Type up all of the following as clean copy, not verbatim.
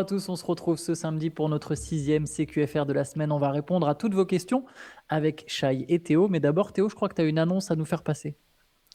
à tous, on se retrouve ce samedi pour notre 6e CQFR de la semaine. On va répondre à toutes vos questions avec Shai et Théo. Mais d'abord, Théo, je crois que tu as une annonce à nous faire passer.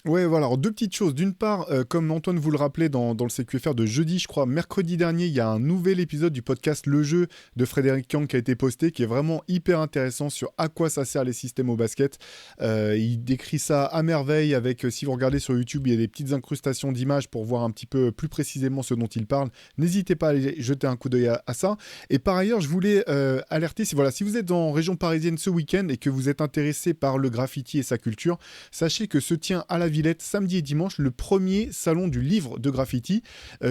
Ouais, voilà. Alors, deux petites choses. D'une part, comme Antoine vous le rappelait dans le CQFR de jeudi, je crois, mercredi dernier, il y a un nouvel épisode du podcast Le Jeu de Frédéric Yang qui a été posté, qui est vraiment hyper intéressant sur à quoi ça sert les systèmes au basket. Il décrit ça à merveille avec, si vous regardez sur YouTube, il y a des petites incrustations d'images pour voir un petit peu plus précisément ce dont il parle. N'hésitez pas à aller jeter un coup d'œil à ça. Et par ailleurs, je voulais alerter, si vous êtes en région parisienne ce week-end et que vous êtes intéressé par le graffiti et sa culture, sachez que se tient à la Villette samedi et dimanche le premier salon du livre de graffiti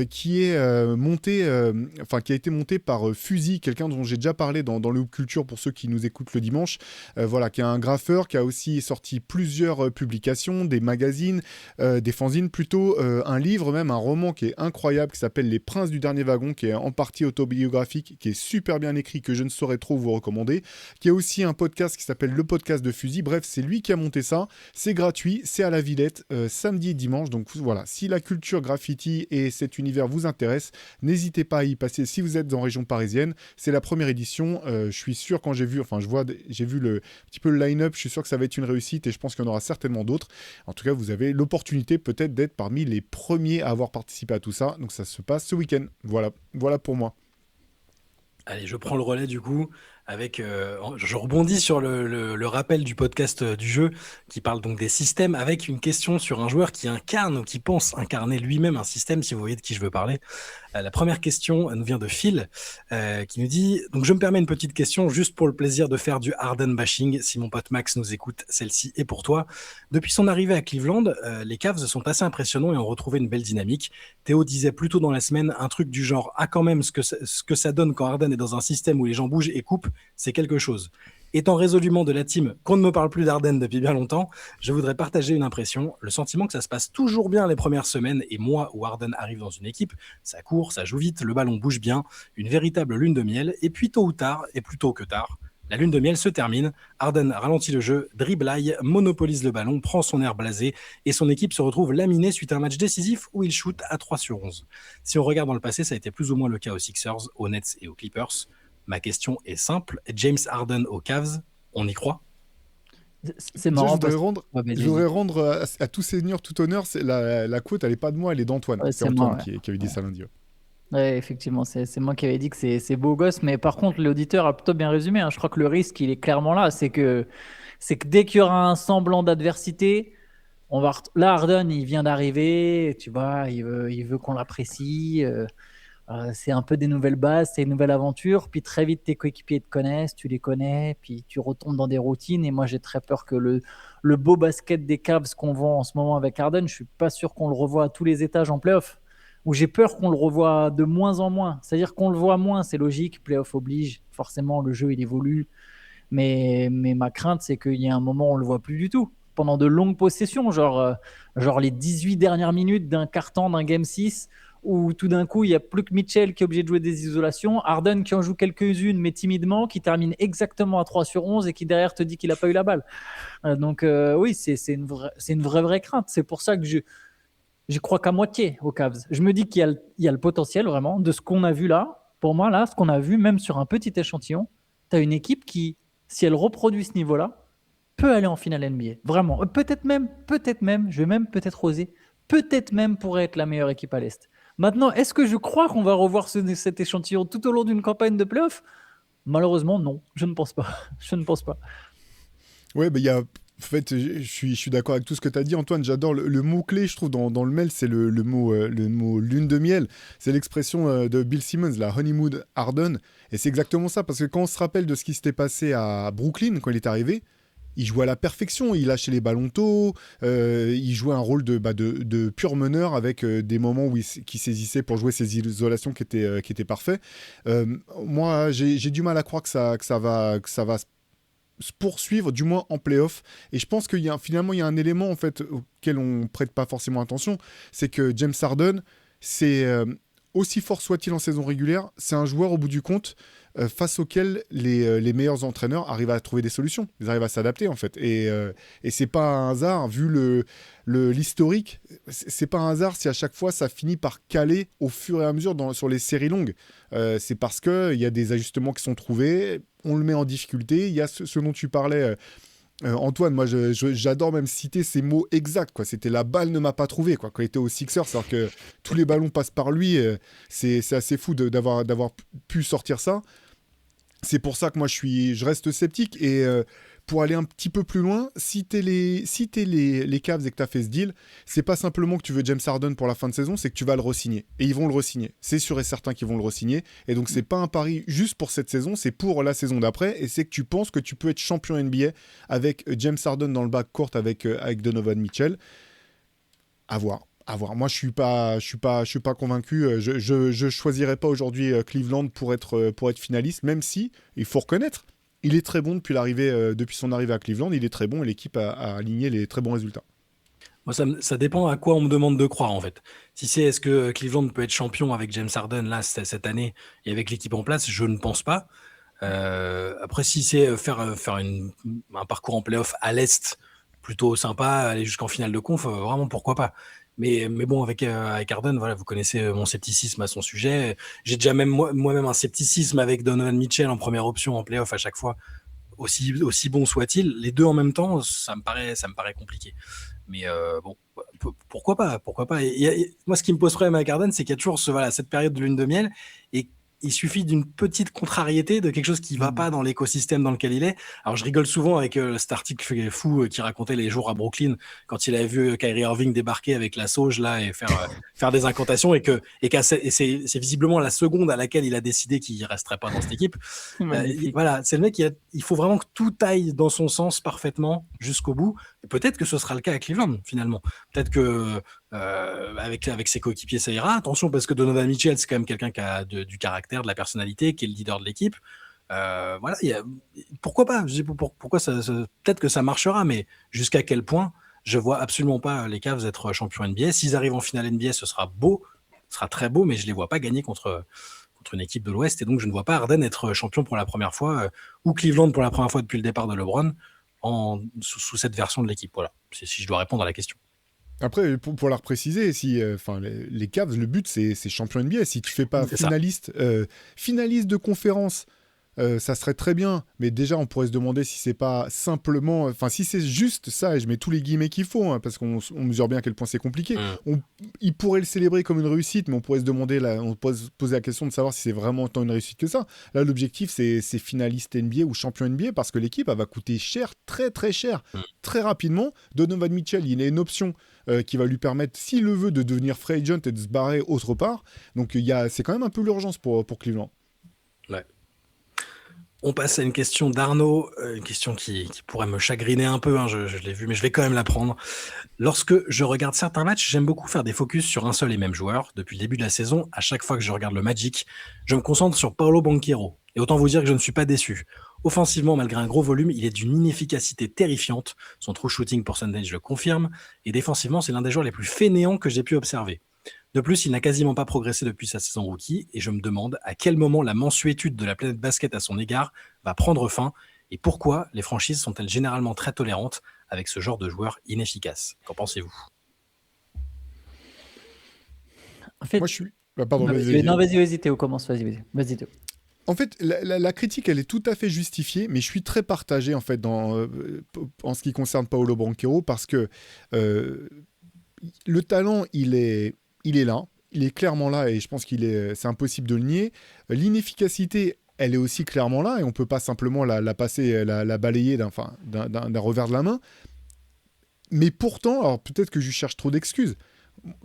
qui est qui a été monté par Fusil, quelqu'un dont j'ai déjà parlé dans le Hoop Culture pour ceux qui nous écoutent le dimanche, qui est un graffeur qui a aussi sorti plusieurs publications, des magazines, des fanzines plutôt, un livre même, un roman qui est incroyable qui s'appelle Les Princes du Dernier Wagon, qui est en partie autobiographique, qui est super bien écrit, que je ne saurais trop vous recommander, qui a aussi un podcast qui s'appelle Le Podcast de Fusil. Bref, c'est lui qui a monté ça, c'est gratuit, c'est à la Villette, samedi et dimanche. Donc voilà, si la culture graffiti et cet univers vous intéresse, n'hésitez pas à y passer si vous êtes en région parisienne. C'est la première édition. Je suis sûr, quand j'ai vu un petit peu le line-up, je suis sûr que ça va être une réussite et je pense qu'il y en aura certainement d'autres. En tout cas, vous avez l'opportunité peut-être d'être parmi les premiers à avoir participé à tout ça. Donc ça se passe ce week-end. Voilà pour moi. Allez, je prends le relais du coup je rebondis sur le rappel du podcast du jeu qui parle donc des systèmes avec une question sur un joueur qui incarne ou qui pense incarner lui-même un système, si vous voyez de qui je veux parler. La première question nous vient de Phil qui nous dit donc je me permets une petite question juste pour le plaisir de faire du Harden bashing. Si mon pote Max nous écoute, celle-ci est pour toi. Depuis son arrivée à Cleveland, les Cavs sont assez impressionnants et ont retrouvé une belle dynamique. Théo disait plus tôt dans la semaine un truc du genre quand même ce que ça donne quand Harden est dans un système où les gens bougent et coupent, c'est quelque chose. Étant résolument de la team qu'on ne me parle plus d'Harden depuis bien longtemps, je voudrais partager une impression, le sentiment que ça se passe toujours bien les premières semaines et mois où Harden arrive dans une équipe, ça court, ça joue vite, le ballon bouge bien, une véritable lune de miel, et puis tôt ou tard, et plus tôt que tard, la lune de miel se termine, Harden ralentit le jeu, dribble, monopolise le ballon, prend son air blasé, et son équipe se retrouve laminée suite à un match décisif où il shoot à 3/11. Si on regarde dans le passé, ça a été plus ou moins le cas aux Sixers, aux Nets et aux Clippers. Ma question est simple, James Harden aux Cavs, on y croit? C'est Déjà, marrant parce que... Ouais, je vas-y, voudrais vas-y. rendre à tout seigneur, tout honneur, la quote, elle est pas de moi, elle est d'Antoine. Ouais, C'est c'est moi, Antoine ouais. qui avait dit ça lundi. Ouais, effectivement, c'est moi qui avais dit que c'est beau gosse, mais par contre, l'auditeur a plutôt bien résumé, hein. Je crois que le risque, il est clairement là. C'est que dès qu'il y aura un semblant d'adversité, là, Harden, il vient d'arriver, tu vois, il veut qu'on l'apprécie. C'est un peu des nouvelles bases, c'est une nouvelle aventure. Puis très vite, tes coéquipiers te connaissent, tu les connais, puis tu retombes dans des routines. Et moi, j'ai très peur que le beau basket des Cavs qu'on voit en ce moment avec Harden, je suis pas sûr qu'on le revoie à tous les étages en playoff. Ou j'ai peur qu'on le revoie de moins en moins. C'est-à-dire qu'on le voit moins, c'est logique, playoff oblige. Forcément, le jeu, il évolue. Mais ma crainte, c'est qu'il y a un moment où on le voit plus du tout. Pendant de longues possessions, genre les 18 dernières minutes d'un quart-temps d'un Game 6, où tout d'un coup, il n'y a plus que Mitchell qui est obligé de jouer des isolations, Harden qui en joue quelques-unes, mais timidement, qui termine exactement à 3/11 et qui derrière te dit qu'il n'a pas eu la balle. Oui, c'est une vraie crainte. C'est pour ça que j'y crois qu'à moitié aux Cavs. Je me dis qu'il y a le potentiel vraiment de ce qu'on a vu là. Pour moi, là, ce qu'on a vu, même sur un petit échantillon, tu as une équipe qui, si elle reproduit ce niveau-là, peut aller en finale NBA. Vraiment. Peut-être même, je vais même peut-être oser, peut-être même pourrait être la meilleure équipe à l'Est. Maintenant, est-ce que je crois qu'on va revoir cet échantillon tout au long d'une campagne de playoff? Malheureusement, non. Je ne pense pas. Je ne pense pas. Ouais, il y a. En fait, je suis d'accord avec tout ce que tu as dit, Antoine. J'adore le mot-clé, je trouve, dans le mail, c'est le mot lune de miel. C'est l'expression de Bill Simmons, la honeymoon Harden. Et c'est exactement ça, parce que quand on se rappelle de ce qui s'était passé à Brooklyn quand il est arrivé, il jouait à la perfection. Il lâchait les ballons tôt, il jouait un rôle de pur meneur avec des moments où qui saisissait pour jouer ses isolations qui étaient parfaits. Moi, j'ai du mal à croire que ça va se poursuivre, du moins en playoff. Et je pense finalement, il y a un élément en fait, auquel on prête pas forcément attention, c'est que James Harden, c'est aussi fort soit-il en saison régulière, c'est un joueur au bout du compte face auxquels les meilleurs entraîneurs arrivent à trouver des solutions. Ils arrivent à s'adapter, en fait. Et c'est pas un hasard, vu l'historique, c'est pas un hasard si à chaque fois ça finit par caler au fur et à mesure sur les séries longues. C'est parce qu'il y a des ajustements qui sont trouvés, on le met en difficulté. Il y a ce dont tu parlais, Antoine, moi j'adore même citer ces mots exacts, quoi. C'était la balle ne m'a pas trouvé, quoi, quand il était aux Sixers, c'est-à-dire que tous les ballons passent par lui. C'est assez fou d'avoir pu sortir ça. C'est pour ça que moi je reste sceptique. Et pour aller un petit peu plus loin, si t'es les Cavs et que t'as fait ce deal, c'est pas simplement que tu veux James Harden pour la fin de saison, c'est que tu vas le re-signer. Et ils vont le re-signer. C'est sûr et certain qu'ils vont le re-signer. Et donc c'est pas un pari juste pour cette saison, c'est pour la saison d'après. Et c'est que tu penses que tu peux être champion NBA avec James Harden dans le backcourt avec Donovan Mitchell. À voir. Moi, je suis pas convaincu. Je choisirais pas aujourd'hui Cleveland pour être finaliste, même si il faut reconnaître, il est très bon depuis son arrivée à Cleveland. Il est très bon et l'équipe a aligné les très bons résultats. Moi, ça dépend à quoi on me demande de croire, en fait. Si c'est est-ce que Cleveland peut être champion avec James Harden là cette année et avec l'équipe en place, je ne pense pas. Après, si c'est faire un parcours en play-off à l'Est plutôt sympa, aller jusqu'en finale de conf, vraiment pourquoi pas. Mais bon, avec Harden, voilà, vous connaissez mon scepticisme à son sujet. J'ai déjà même moi-même un scepticisme avec Donovan Mitchell en première option en play-off à chaque fois. Aussi bon soit-il, les deux en même temps, ça me paraît compliqué. Mais bon, pourquoi pas. Moi, ce qui me pose problème avec Harden, c'est qu'il y a toujours cette période de lune de miel et il suffit d'une petite contrariété, de quelque chose qui va pas dans l'écosystème dans lequel il est. Alors, je rigole souvent avec cet article fou qui racontait les jours à Brooklyn quand il avait vu Kyrie Irving débarquer avec la sauge là et faire des incantations et c'est visiblement la seconde à laquelle il a décidé qu'il resterait pas dans cette équipe. Voilà, c'est le mec il faut vraiment que tout aille dans son sens parfaitement jusqu'au bout. Et peut-être que ce sera le cas à Cleveland finalement. Peut-être que avec ses coéquipiers ça ira. Attention, parce que Donovan Mitchell c'est quand même quelqu'un qui a du caractère, de la personnalité, qui est le leader de l'équipe. Voilà, pourquoi pas, pourquoi peut-être que ça marchera, mais jusqu'à quel point je vois absolument pas les Cavs être champions NBA. S'ils arrivent en finale NBA, ce sera beau, ce sera très beau, mais je les vois pas gagner contre une équipe de l'Ouest, et donc je ne vois pas Harden être champion pour la première fois ou Cleveland pour la première fois depuis le départ de LeBron sous cette version de l'équipe. Voilà, c'est si je dois répondre à la question. Après, pour la repréciser, les Cavs, le but c'est champion NBA. Si tu fais pas finaliste de conférence, ça serait très bien. Mais déjà, on pourrait se demander si c'est pas simplement, si c'est juste ça, et je mets tous les guillemets qu'il faut, hein, parce qu'on mesure bien à quel point c'est compliqué. Il pourrait le célébrer comme une réussite, mais on pourrait se poser la question de savoir si c'est vraiment tant une réussite que ça. Là, l'objectif c'est finaliste NBA ou champion NBA, parce que l'équipe elle va coûter cher, très très cher, très rapidement. Donovan Mitchell, il a une option qui va lui permettre, s'il le veut, de devenir free agent et de se barrer autre part. Donc c'est quand même un peu l'urgence pour Cleveland. Ouais. On passe à une question d'Arnaud, une question qui pourrait me chagriner un peu, hein, je l'ai vu, mais je vais quand même la prendre. Lorsque je regarde certains matchs, j'aime beaucoup faire des focus sur un seul et même joueur. Depuis le début de la saison, à chaque fois que je regarde le Magic, je me concentre sur Paolo Banchero. Et autant vous dire que je ne suis pas déçu. Offensivement, malgré un gros volume, il est d'une inefficacité terrifiante. Son true shooting percentage le confirme. Et défensivement, c'est l'un des joueurs les plus fainéants que j'ai pu observer. De plus, il n'a quasiment pas progressé depuis sa saison rookie, et je me demande à quel moment la mansuétude de la planète basket à son égard va prendre fin, et pourquoi les franchises sont-elles généralement très tolérantes avec ce genre de joueur inefficace. Qu'en pensez-vous ? En fait, moi je suis... pardon, vas-y Théo, commence, vas-y Théo. En fait, la critique, elle est tout à fait justifiée, mais je suis très partagé en fait en ce qui concerne Paolo Banchero, parce que le talent, il est là, il est clairement là, et je pense c'est impossible de le nier. L'inefficacité, elle est aussi clairement là, et on peut pas simplement la passer, la balayer d'un revers de la main. Mais pourtant, alors peut-être que je cherche trop d'excuses.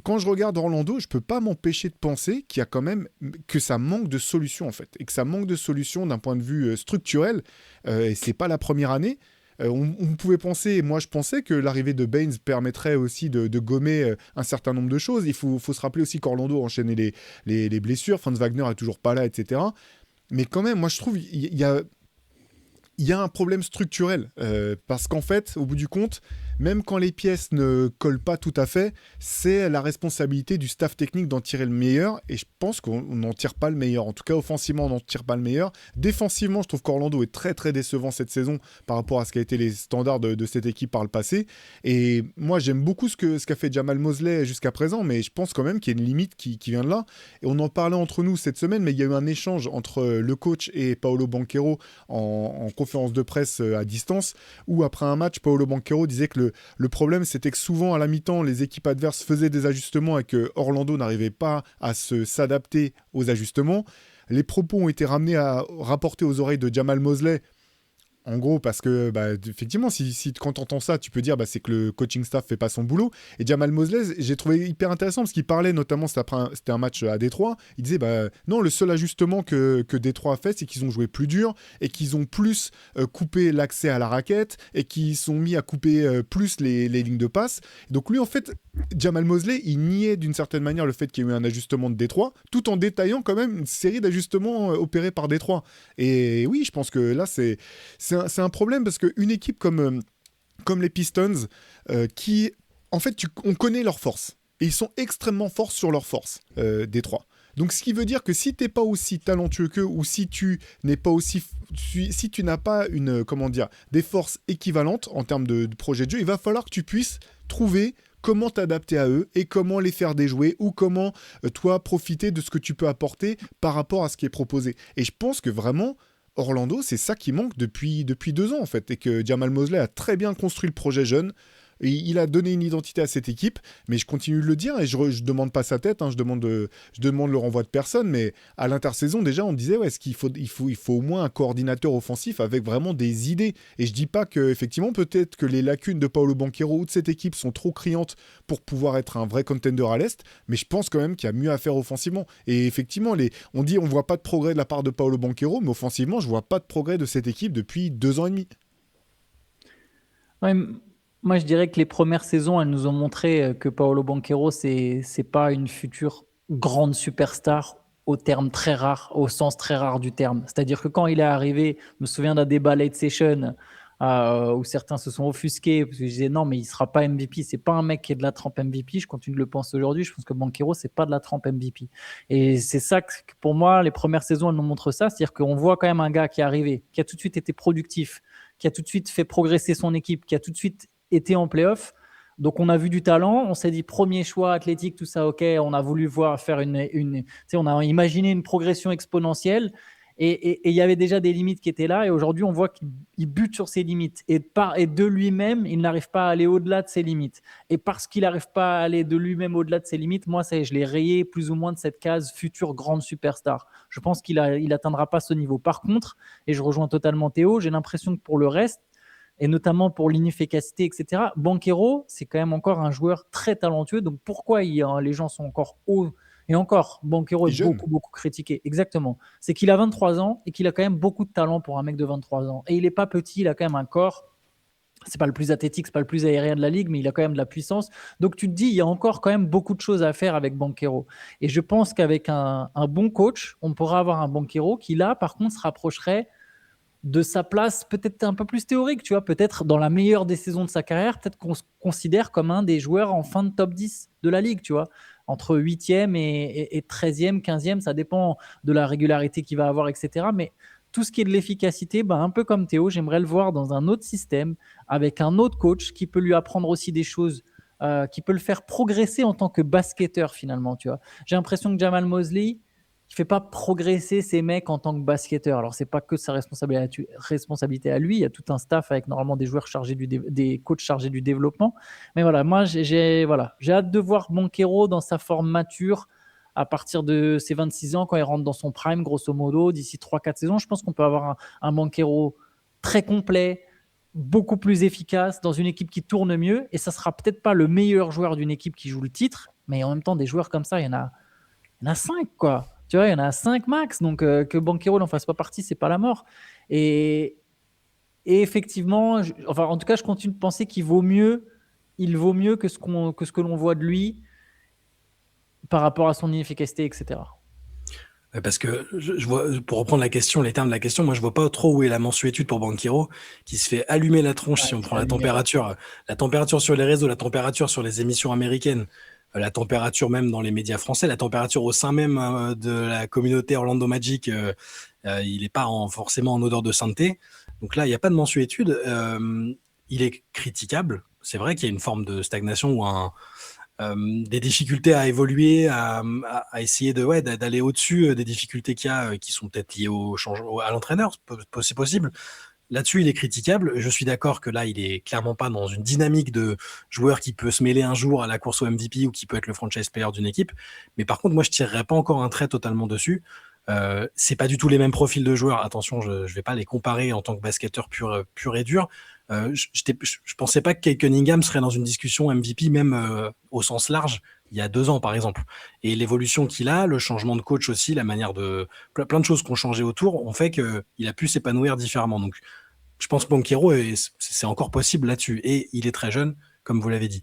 Quand je regarde Orlando, je peux pas m'empêcher de penser qu'il y a quand même que ça manque de solutions en fait, et que ça manque de solutions d'un point de vue structurel. Et c'est pas la première année. On pouvait penser, et moi je pensais que l'arrivée de Baines permettrait aussi de gommer un certain nombre de choses. Il faut se rappeler aussi qu'Orlando enchaînait les blessures, Franz Wagner est toujours pas là, etc. Mais quand même, moi je trouve il y a un problème structurel, parce qu'en fait, au bout du compte, même quand les pièces ne collent pas tout à fait, c'est la responsabilité du staff technique d'en tirer le meilleur. Et je pense qu'on n'en tire pas le meilleur. En tout cas, offensivement, on n'en tire pas le meilleur. Défensivement, je trouve qu'Orlando est très très décevant cette saison par rapport à ce qu'a été les standards de cette équipe par le passé. Et moi, j'aime beaucoup ce qu'a fait Jamal Mosley jusqu'à présent, mais je pense quand même qu'il y a une limite qui vient de là. Et on en parlait entre nous cette semaine, mais il y a eu un échange entre le coach et Paolo Banchero en conférence de presse à distance, où après un match, Paolo Banchero disait que le problème, c'était que souvent à la mi-temps, les équipes adverses faisaient des ajustements et que Orlando n'arrivait pas à s'adapter aux ajustements. Les propos ont été rapportés aux oreilles de Jamal Mosley. En gros, parce que, effectivement, quand tu entends ça, tu peux dire c'est que le coaching staff fait pas son boulot. Et Jamal Mosley, j'ai trouvé hyper intéressant parce qu'il parlait notamment, c'était un match à Détroit. Il disait, non, le seul ajustement que Détroit a fait, c'est qu'ils ont joué plus dur et qu'ils ont plus coupé l'accès à la raquette et qu'ils sont mis à couper plus les lignes de passe. Donc lui, en fait, Jamal Mosley, il niait d'une certaine manière le fait qu'il y ait eu un ajustement de Détroit, tout en détaillant quand même une série d'ajustements opérés par Détroit. Et oui, je pense que là, c'est un problème parce qu'une équipe comme les Pistons, qui, en fait, on connaît leurs forces. Et ils sont extrêmement forts sur leurs forces, Détroit. Donc, ce qui veut dire que si tu n'es pas aussi talentueux qu'eux, ou si tu n'es pas aussi... Si tu n'as pas des forces équivalentes en termes de projet de jeu, il va falloir que tu puisses trouver comment t'adapter à eux et comment les faire déjouer ou comment, toi, profiter de ce que tu peux apporter par rapport à ce qui est proposé. Et je pense que vraiment... Orlando, c'est ça qui manque depuis 2 ans en fait, et que Jamal Mosley a très bien construit le projet jeune. Et il a donné une identité à cette équipe, mais je continue de le dire et je demande pas sa tête, je demande le renvoi de personne, mais à l'intersaison déjà on disait est-ce qu'il faut au moins un coordinateur offensif avec vraiment des idées. Et je dis pas que effectivement peut-être que les lacunes de Paolo Banchero ou de cette équipe sont trop criantes pour pouvoir être un vrai contender à l'Est, mais je pense quand même qu'il y a mieux à faire offensivement. Et effectivement on dit on voit pas de progrès de la part de Paolo Banchero, mais offensivement je vois pas de progrès de cette équipe depuis 2 ans et demi. Ouais, moi, je dirais que les premières saisons, elles nous ont montré que Paolo Banchero, c'est pas une future grande superstar au terme très rare, au sens très rare du terme. C'est-à-dire que quand il est arrivé, je me souviens d'un débat late session où certains se sont offusqués parce que je disais non, mais il sera pas MVP. C'est pas un mec qui est de la trempe MVP. Je continue de le penser aujourd'hui. Je pense que Banchero, c'est pas de la trempe MVP. Et c'est ça que pour moi, les premières saisons, elles nous montrent ça. C'est-à-dire qu'on voit quand même un gars qui est arrivé, qui a tout de suite été productif, qui a tout de suite fait progresser son équipe, qui a tout de suite été en playoff. Donc, on a vu du talent. On s'est dit premier choix athlétique, tout ça, OK. On a voulu voir faire on a imaginé une progression exponentielle. Et il y avait déjà des limites qui étaient là. Et aujourd'hui, on voit qu'il bute sur ses limites. Et de lui-même, il n'arrive pas à aller au-delà de ses limites. Et parce qu'il n'arrive pas à aller de lui-même au-delà de ses limites, moi, je l'ai rayé plus ou moins de cette case future grande superstar. Je pense qu'il n'atteindra pas ce niveau. Par contre, et je rejoins totalement Théo, j'ai l'impression que pour le reste, et notamment pour l'inefficacité, etc. Banchero, c'est quand même encore un joueur très talentueux. Donc pourquoi les gens sont encore hauts? Et encore, Banchero est beaucoup, beaucoup critiqué. Exactement. C'est qu'il a 23 ans et qu'il a quand même beaucoup de talent pour un mec de 23 ans. Et il n'est pas petit, il a quand même un corps. C'est pas le plus athlétique, c'est pas le plus aérien de la ligue, mais il a quand même de la puissance. Donc tu te dis, il y a encore quand même beaucoup de choses à faire avec Banchero. Et je pense qu'avec un bon coach, on pourra avoir un Banchero qui là, par contre, se rapprocherait de sa place peut-être un peu plus théorique, tu vois, peut-être dans la meilleure des saisons de sa carrière, peut-être qu'on se considère comme un des joueurs en fin de top 10 de la ligue, tu vois, entre 8e et 13e, 15e, ça dépend de la régularité qu'il va avoir, etc. Mais tout ce qui est de l'efficacité, un peu comme Théo, j'aimerais le voir dans un autre système, avec un autre coach qui peut lui apprendre aussi des choses, qui peut le faire progresser en tant que basketteur finalement, tu vois. J'ai l'impression que Jamal Mosley, qui fait pas progresser ces mecs en tant que basketteur. Alors, c'est pas que sa responsabilité à lui. Il y a tout un staff avec normalement des joueurs des coachs chargés du développement. Mais voilà, moi, j'ai hâte de voir Banchero dans sa forme mature à partir de ses 26 ans, quand il rentre dans son prime, grosso modo, d'ici 3-4 saisons. Je pense qu'on peut avoir un Banchero très complet, beaucoup plus efficace, dans une équipe qui tourne mieux. Et ça sera peut-être pas le meilleur joueur d'une équipe qui joue le titre, mais en même temps, des joueurs comme ça, il y en a 5, quoi. Tu vois, il y en a 5 max, donc que Banchero n'en fasse pas partie, c'est pas la mort. Et effectivement, en tout cas, je continue de penser il vaut mieux que ce que l'on voit de lui par rapport à son inefficacité, etc. Parce que je vois, pour reprendre la question, les termes de la question, moi je vois pas trop où est la mansuétude pour Banchero, qui se fait allumer la tronche Ouais, si on il se prend fait allumer, ouais. la température sur les réseaux, la température sur les émissions américaines, la température même dans les médias français, la température au sein même de la communauté Orlando Magic, il n'est pas forcément en odeur de sainteté. Donc là, il n'y a pas de mansuétude. Il est critiquable. C'est vrai qu'il y a une forme de stagnation ou des difficultés à évoluer, à essayer d'aller au-dessus des difficultés qu'il y a, qui sont peut-être liées à l'entraîneur, c'est possible. Là-dessus, il est critiquable. Je suis d'accord que là, il est clairement pas dans une dynamique de joueur qui peut se mêler un jour à la course au MVP ou qui peut être le franchise player d'une équipe. Mais par contre, moi, je tirerais pas encore un trait totalement dessus. C'est pas du tout les mêmes profils de joueurs. Attention, je vais pas les comparer en tant que basketteur pur et dur. Je pensais pas que Kate Cunningham serait dans une discussion MVP, même au sens large, il y a 2 ans, par exemple. Et l'évolution qu'il a, le changement de coach aussi, la manière de plein de choses qui ont changé autour, ont fait qu'il a pu s'épanouir différemment. Donc, je pense que Banchero, c'est encore possible là-dessus. Et il est très jeune, comme vous l'avez dit.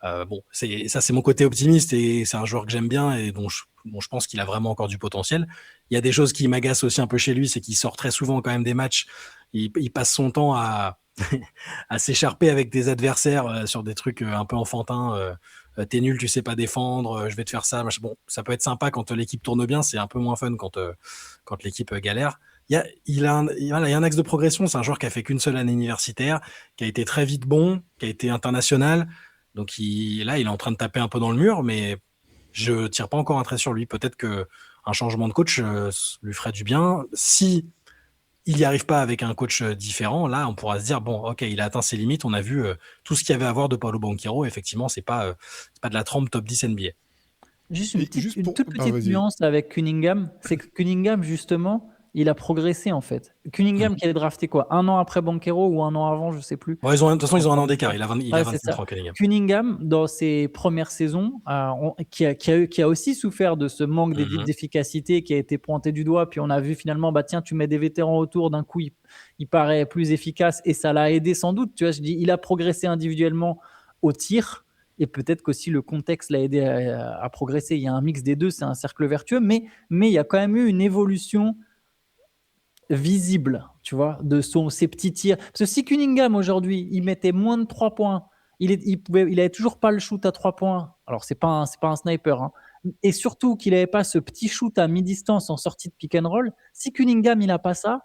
Bon, c'est mon côté optimiste et c'est un joueur que j'aime bien et dont je pense qu'il a vraiment encore du potentiel. Il y a des choses qui m'agacent aussi un peu chez lui, c'est qu'il sort très souvent quand même des matchs. Il passe son temps à, à s'écharper avec des adversaires sur des trucs un peu enfantins. T'es nul, tu sais pas défendre, je vais te faire ça. Bon, ça peut être sympa quand l'équipe tourne bien, c'est un peu moins fun quand l'équipe galère. Il y a un axe de progression. C'est un joueur qui a fait qu'une seule année universitaire, qui a été très vite bon, qui a été international. Donc là, il est en train de taper un peu dans le mur, mais je tire pas encore un trait sur lui. Peut-être qu'un changement de coach lui ferait du bien. Si il n'y arrive pas avec un coach différent, là, on pourra se dire, bon, ok, il a atteint ses limites. On a vu tout ce qu'il y avait à voir de Paolo Banchero. Effectivement, c'est pas de la trempe top 10 NBA. Juste Et juste une pour... toute Ah, petite vas-y. nuance avec Cunningham, c'est que Cunningham, justement, il a progressé en fait. Cunningham qui est drafté quoi, 1 an après Banchero ou 1 an avant, je sais plus. Bon, de toute façon, ils ont un an Encore une d'écart. fois. Il a Ouais, c'est 24 ça. ans, Cunningham. Cunningham, dans ses premières saisons, qui a aussi souffert de ce manque d'efficacité qui a été pointé du doigt. Puis on a vu finalement, bah tiens, tu mets des vétérans autour, d'un coup, il paraît plus efficace et ça l'a aidé sans doute. Tu vois, je dis, il a progressé individuellement au tir. Et peut-être qu'aussi le contexte l'a aidé à progresser. Il y a un mix des deux, c'est un cercle vertueux, mais il y a quand même eu une évolution visible, tu vois, ses petits tirs. Parce que si Cunningham aujourd'hui, il mettait moins de 3 points, il avait toujours pas le shoot à 3 points. Alors c'est pas un sniper, hein. Et surtout qu'il n'avait pas ce petit shoot à mi-distance en sortie de pick and roll. Si Cunningham il a pas ça,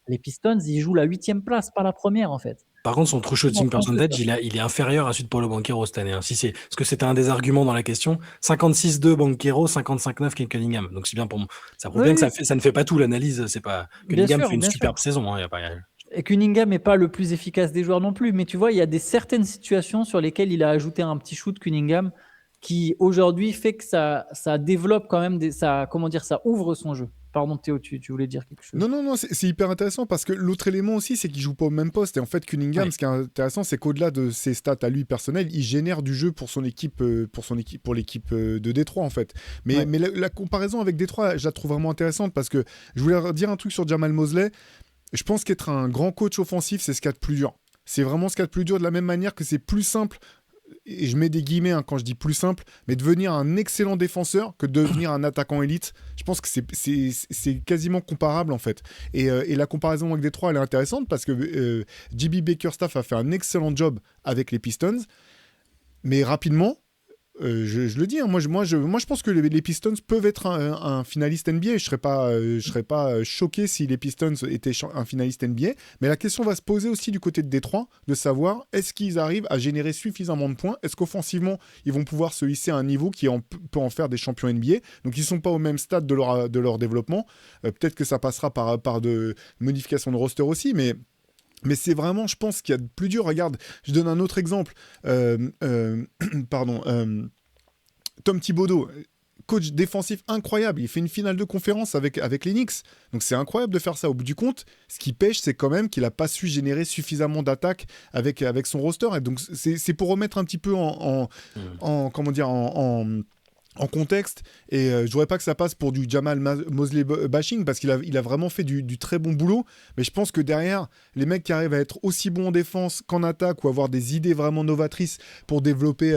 les Pistons ils jouent la 8e place, pas la première en fait. Par contre, son true Comment shooting penser percentage, ça? il est inférieur à celui de Paulo Banchero cette année. Parce que c'était un des arguments dans la question. 56-2 Banchero, 55-9 Cunningham. Donc c'est bien pour moi. Ça prouve bien que Oui, ça ne fait pas tout l'analyse. C'est pas bien Cunningham fait sûr, une bien sûr. superbe saison. Hein, y a pas... Et Cunningham n'est pas le plus efficace des joueurs non plus, mais tu vois, il y a certaines situations sur lesquelles il a ajouté un petit shoot Cunningham qui aujourd'hui fait que ça développe quand même, comment dire, ça ouvre son jeu. Pardon Théo, tu voulais dire quelque chose. Non, non, non, c'est hyper intéressant parce que l'autre élément aussi, c'est qu'il joue pas au même poste. Et en fait, Cunningham, Ouais. ce qui est intéressant, c'est qu'au-delà de ses stats à lui personnelles, il génère du jeu pour son équipe, pour l'équipe de Détroit en fait. Mais, Ouais. mais la comparaison avec Détroit, je la trouve vraiment intéressante parce que je voulais dire un truc sur Jamal Mosley. Je pense qu'être un grand coach offensif, c'est ce qu'il y a de plus dur. C'est vraiment ce qu'il y a de plus dur de la même manière que c'est plus simple, et je mets des guillemets quand je dis plus simple, mais devenir un excellent défenseur que devenir un attaquant élite. Je pense que c'est quasiment comparable en fait. Et la comparaison avec Détroit, elle est intéressante parce que JB Bickerstaff a fait un excellent job avec les Pistons, mais rapidement, je le dis, hein, moi je pense que les Pistons peuvent être un finaliste NBA. Je serais pas choqué si les Pistons étaient un finaliste NBA. Mais la question va se poser aussi du côté de Détroit, de savoir est-ce qu'ils arrivent à générer suffisamment de points. Est-ce qu'offensivement, ils vont pouvoir se hisser à un niveau qui peut en faire des champions NBA. Donc ils ne sont pas au même stade de leur développement. Peut-être que ça passera par de modifications de roster aussi, mais c'est vraiment, je pense, qu'il y a de plus dur. Regarde, je donne un autre exemple. Pardon. Tom Thibodeau, coach défensif incroyable. Il fait une finale de conférence avec les Knicks. Donc c'est incroyable de faire ça. Au bout du compte, ce qui pêche, c'est quand même qu'il n'a pas su générer suffisamment d'attaques avec son roster. Et donc c'est pour remettre un petit peu comment dire, en contexte, et je voudrais pas que ça passe pour du Jamal Mosley bashing parce qu'il a vraiment fait du très bon boulot, mais je pense que derrière les mecs qui arrivent à être aussi bons en défense qu'en attaque ou avoir des idées vraiment novatrices pour développer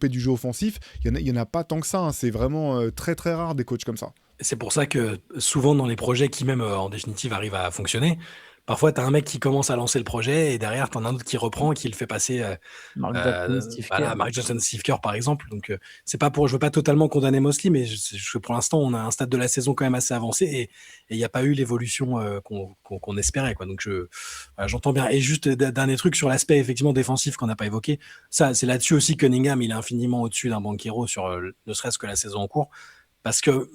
du jeu offensif, il y en a pas tant que ça, hein. C'est vraiment très très rare des coachs comme ça. C'est pour ça que souvent dans les projets qui même en définitive arrivent à fonctionner, parfois tu as un mec qui commence à lancer le projet et derrière tu en as un autre qui reprend et qui le fait passer Mark Jackson, Steve voilà, Kerr. Mark Johnson, Steve Kerr par exemple. Donc c'est pas pour, je veux pas totalement condamner Mosley, mais pour l'instant on a un stade de la saison quand même assez avancé et il n'y a pas eu l'évolution qu'on espérait quoi. Donc voilà, j'entends bien. Et juste dernier truc sur l'aspect effectivement défensif qu'on n'a pas évoqué, ça c'est là-dessus aussi que Cunningham il est infiniment au-dessus d'un Banchero sur ne serait-ce que la saison en cours parce que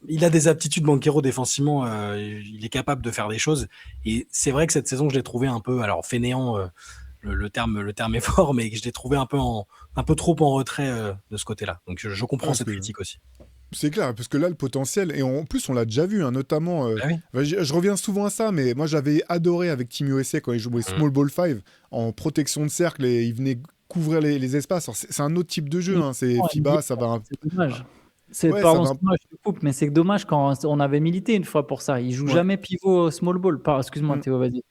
il a des aptitudes Banchero défensivement, il est capable de faire des choses. Et c'est vrai que cette saison, je l'ai trouvé un peu, alors fainéant, le terme est fort, mais je l'ai trouvé un peu trop en retrait de ce côté-là. Donc je comprends Ouais, cette critique aussi. c'est clair, parce que là, le potentiel, et en plus, on l'a déjà vu, hein, notamment. Bah oui. Je reviens souvent à ça, mais moi, j'avais adoré avec Team USA quand il jouait Small Ball 5 en protection de cercle et il venait couvrir les espaces. Alors, c'est un autre type de jeu, Oui, hein, c'est non, FIBA, ça va. c'est dommage. Ouais, ça Pardon, va. excuse-moi, je te coupe, mais c'est dommage quand on avait milité une fois pour ça. Il joue Ouais. jamais pivot small ball. Excuse-moi, Mm. Théo, vas-y.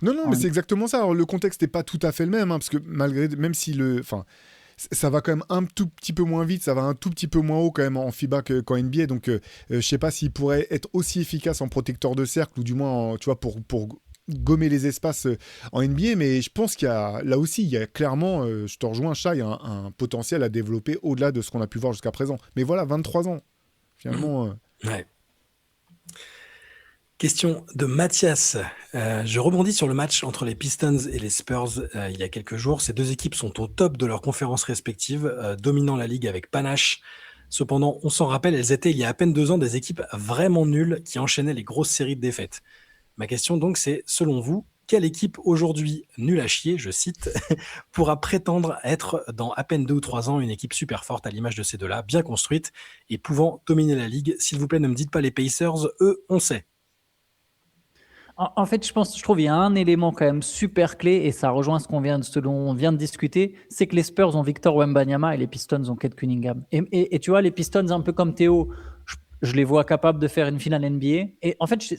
Non, non, mais En- c'est exactement ça. Alors, le contexte n'est pas tout à fait le même, hein, parce que même si enfin, ça va quand même un tout petit peu moins vite, ça va un tout petit peu moins haut quand même en FIBA qu'en NBA. Donc, je sais pas s'il pourrait être aussi efficace en protecteur de cercle ou du moins, tu vois, pour gommer les espaces en NBA. Mais je pense qu'il y a, là aussi, il y a clairement, je te rejoins, Chat, il y a un potentiel à développer au-delà de ce qu'on a pu voir jusqu'à présent. Mais voilà, 23 ans, finalement. Ouais. Question de Mathias. Je rebondis sur le match entre les Pistons et les Spurs il y a quelques jours. Ces deux équipes sont au top de leurs conférences respectives, dominant la ligue avec panache. Cependant, on s'en rappelle, elles étaient il y a à peine 2 ans des équipes vraiment nulles qui enchaînaient les grosses séries de défaites. Ma question donc c'est, selon vous, quelle équipe aujourd'hui nulle à chier, je cite, pourra prétendre être dans à peine 2 ou 3 ans une équipe super forte à l'image de ces deux-là, bien construite et pouvant dominer la ligue? S'il vous plaît, ne me dites pas les Pacers, eux, on sait. En fait, je trouve il y a un élément quand même super clé et ça rejoint ce dont on vient de discuter, c'est que les Spurs ont Victor Wembanyama et les Pistons ont Kate Cunningham. Et tu vois, les Pistons, un peu comme Théo, je les vois capables de faire une finale NBA. Et en fait, je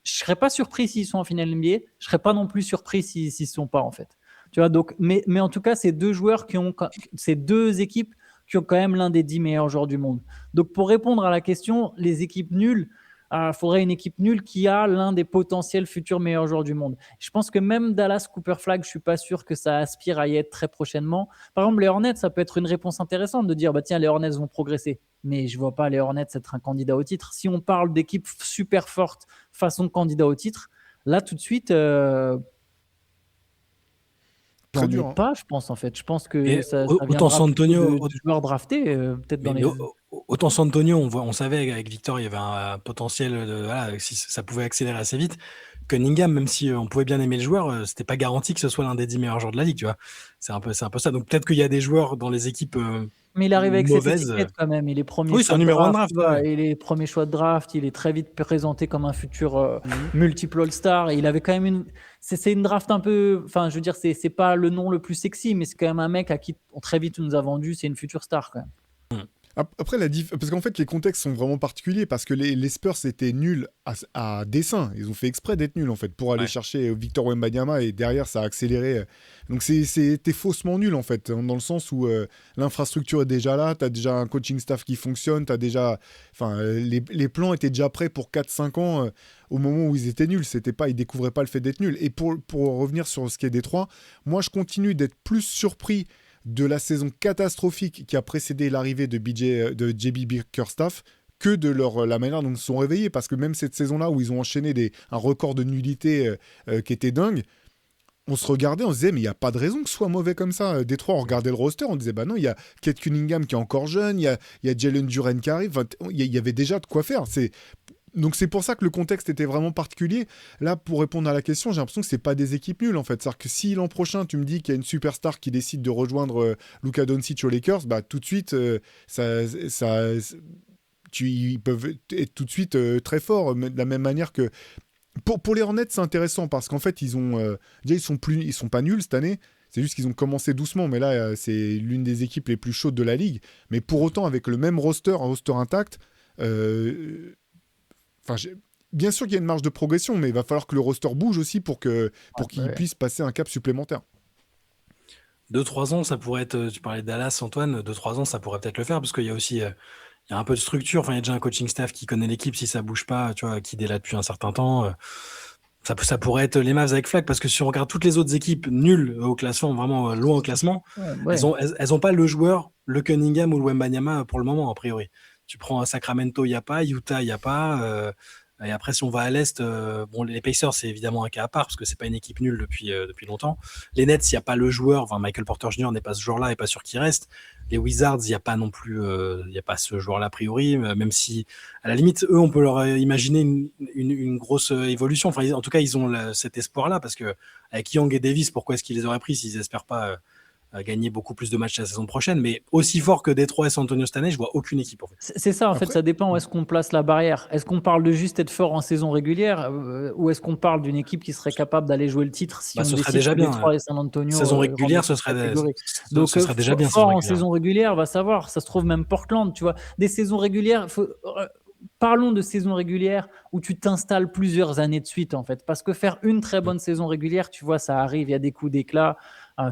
serais pas surpris s'ils sont en finale NBA. Je serais pas non plus surpris s'ils sont pas en fait. Tu vois, donc, mais en tout cas, ces deux équipes qui ont quand même l'un des 10 meilleurs joueurs du monde. Donc, pour répondre à la question, les équipes nulles, faudrait une équipe nulle qui a l'un des potentiels futurs meilleurs joueurs du monde. Je pense que même Dallas Cooper Flag, je suis pas sûr que ça aspire à y être très prochainement. Par exemple, les Hornets, ça peut être une réponse intéressante de dire bah tiens, les Hornets vont progresser. Mais je vois pas les Hornets être un candidat au titre. Si on parle d'équipe super forte façon candidat au titre, là tout de suite, Très j'en ai dur, hein. pas, je pense en fait. Je pense que Et ça autant viendra San plutôt Antonio, de joueurs draftés, peut-être oui, dans mais les. autant San Antonio, on savait avec Victor, il y avait un potentiel, voilà, si ça pouvait accélérer assez vite. Cunningham, même si on pouvait bien aimer le joueur, c'était pas garanti que ce soit l'un des 10 meilleurs joueurs de la ligue, tu vois. C'est un peu ça. Donc peut-être qu'il y a des joueurs dans les équipes Mais il arrive avec cette mauvaises. étiquette quand même. Il est premier Oui, c'est choix un de numéro 1 de draft. draft. Tu Ouais. vois, il est premier choix de draft. Il est très vite présenté comme un futur Mhm. multiple All-Star. Et il avait quand même C'est une draft un peu. Enfin, je veux dire, c'est pas le nom le plus sexy, mais c'est quand même un mec à qui très vite on nous a vendu. C'est une future star quand même. Après, parce qu'en fait, les contextes sont vraiment particuliers parce que les Spurs étaient nuls à dessein. Ils ont fait exprès d'être nuls en fait pour aller Ouais. chercher Victor Wembanyama et derrière ça a accéléré. Donc c'était faussement nul en fait, hein, dans le sens où l'infrastructure est déjà là, t'as déjà un coaching staff qui fonctionne, t'as déjà, enfin, les plans étaient déjà prêts pour 4-5 ans au moment où ils étaient nuls. C'était pas, ils découvraient pas le fait d'être nuls. Et pour revenir sur ce qui est Détroit, moi je continue d'être plus surpris de la saison catastrophique qui a précédé l'arrivée de JB Bickerstaff que de la manière dont ils se sont réveillés. Parce que même cette saison-là où ils ont enchaîné un record de nullité qui était dingue, on se regardait, on se disait, mais il n'y a pas de raison que ce soit mauvais comme ça. Détroit, on regardait le roster, on disait, bah non, il y a Kate Cunningham qui est encore jeune, il y a Jalen Duren qui arrive, il y avait déjà de quoi faire. Donc c'est pour ça que le contexte était vraiment particulier. Là, pour répondre à la question, j'ai l'impression que c'est pas des équipes nulles en fait. C'est-à-dire que si l'an prochain tu me dis qu'il y a une superstar qui décide de rejoindre Luka Doncic aux Lakers, bah tout de suite ils peuvent être tout de suite très forts. De la même manière que pour les Hornets, c'est intéressant parce qu'en fait déjà ils sont pas nuls cette année. C'est juste qu'ils ont commencé doucement, mais là c'est l'une des équipes les plus chaudes de la ligue. Mais pour autant, avec le même roster, un roster intact. Enfin, bien sûr qu'il y a une marge de progression, mais il va falloir que le roster bouge aussi pour qu'il puisse passer un cap supplémentaire. 2-3 ans, ça pourrait être. Tu parlais de Dallas, Antoine. 2-3 ans, ça pourrait peut-être le faire, parce qu'il y a aussi y a un peu de structure. Enfin, il y a déjà un coaching staff qui connaît l'équipe si ça bouge pas, tu vois, qui est là depuis un certain temps. Ça pourrait être les Mavs avec Flag, parce que si on regarde toutes les autres équipes nulles au classement, vraiment loin au classement, Ouais. elles ont pas le joueur, le Cunningham ou le Wembanyama pour le moment, a priori. Tu prends Sacramento, il n'y a pas, Utah, il n'y a pas. Et après, si on va à l'Est, bon, les Pacers, c'est évidemment un cas à part, parce que c'est pas une équipe nulle depuis longtemps. Les Nets, il n'y a pas le joueur, enfin, Michael Porter Jr. n'est pas ce joueur-là et pas sûr qu'il reste. Les Wizards, il n'y a pas non plus, il n'y a pas ce joueur-là a priori, même si, à la limite, eux, on peut leur imaginer une grosse évolution. Enfin, en tout cas, ils ont cet espoir-là, parce que avec Young et Davis, pourquoi est-ce qu'ils les auraient pris s'ils n'espèrent pas gagner beaucoup plus de matchs la saison prochaine? Mais aussi fort que Détroit et San Antonio cette année, je vois aucune équipe, en fait. C'est ça, en fait, Après, ça dépend où est-ce qu'on place la barrière. Est-ce qu'on parle de juste être fort en saison régulière ou est-ce qu'on parle d'une équipe qui serait capable d'aller jouer le titre si Bah, on ce serait décide déjà que bien. Détroit et San Antonio Saison rentrent régulière, dans cette catégorie? ce Donc, serait déjà bien, fort saison en régulière. saison régulière, va savoir. Ça se trouve même Portland, tu vois. Des saisons régulières, parlons de saison régulière où tu t'installes plusieurs années de suite, en fait. Parce que faire une très bonne saison régulière, tu vois, ça arrive, il y a des coups d'éclat.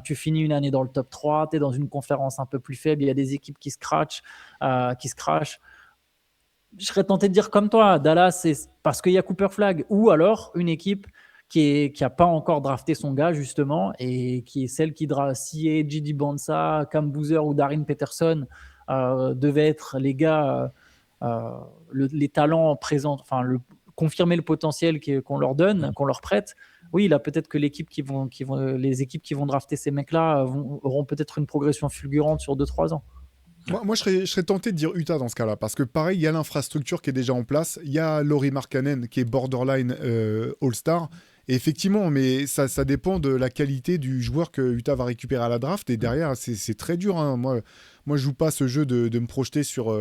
Tu finis une année dans le top 3, tu es dans une conférence un peu plus faible, il y a des équipes qui se crachent. Je serais tenté de dire comme toi, Dallas, c'est parce qu'il y a Cooper Flag, ou alors une équipe qui a pas encore drafté son gars, justement, et qui est celle qui draft. Si J.D. Bonsa, Cam Boozer ou Darin Peterson devaient être les gars, les talents présents, enfin, confirmer le potentiel qu'on leur donne, qu'on leur prête. Oui, là, peut-être que les équipes qui vont drafter ces mecs-là auront peut-être une progression fulgurante sur 2-3 ans. moi je serais tenté de dire Utah dans ce cas-là, parce que pareil, il y a l'infrastructure qui est déjà en place, il y a Lauri Markkanen qui est borderline All-Star, et effectivement, mais ça dépend de la qualité du joueur que Utah va récupérer à la draft, et derrière, c'est très dur. Hein. Moi, je joue pas ce jeu de me projeter sur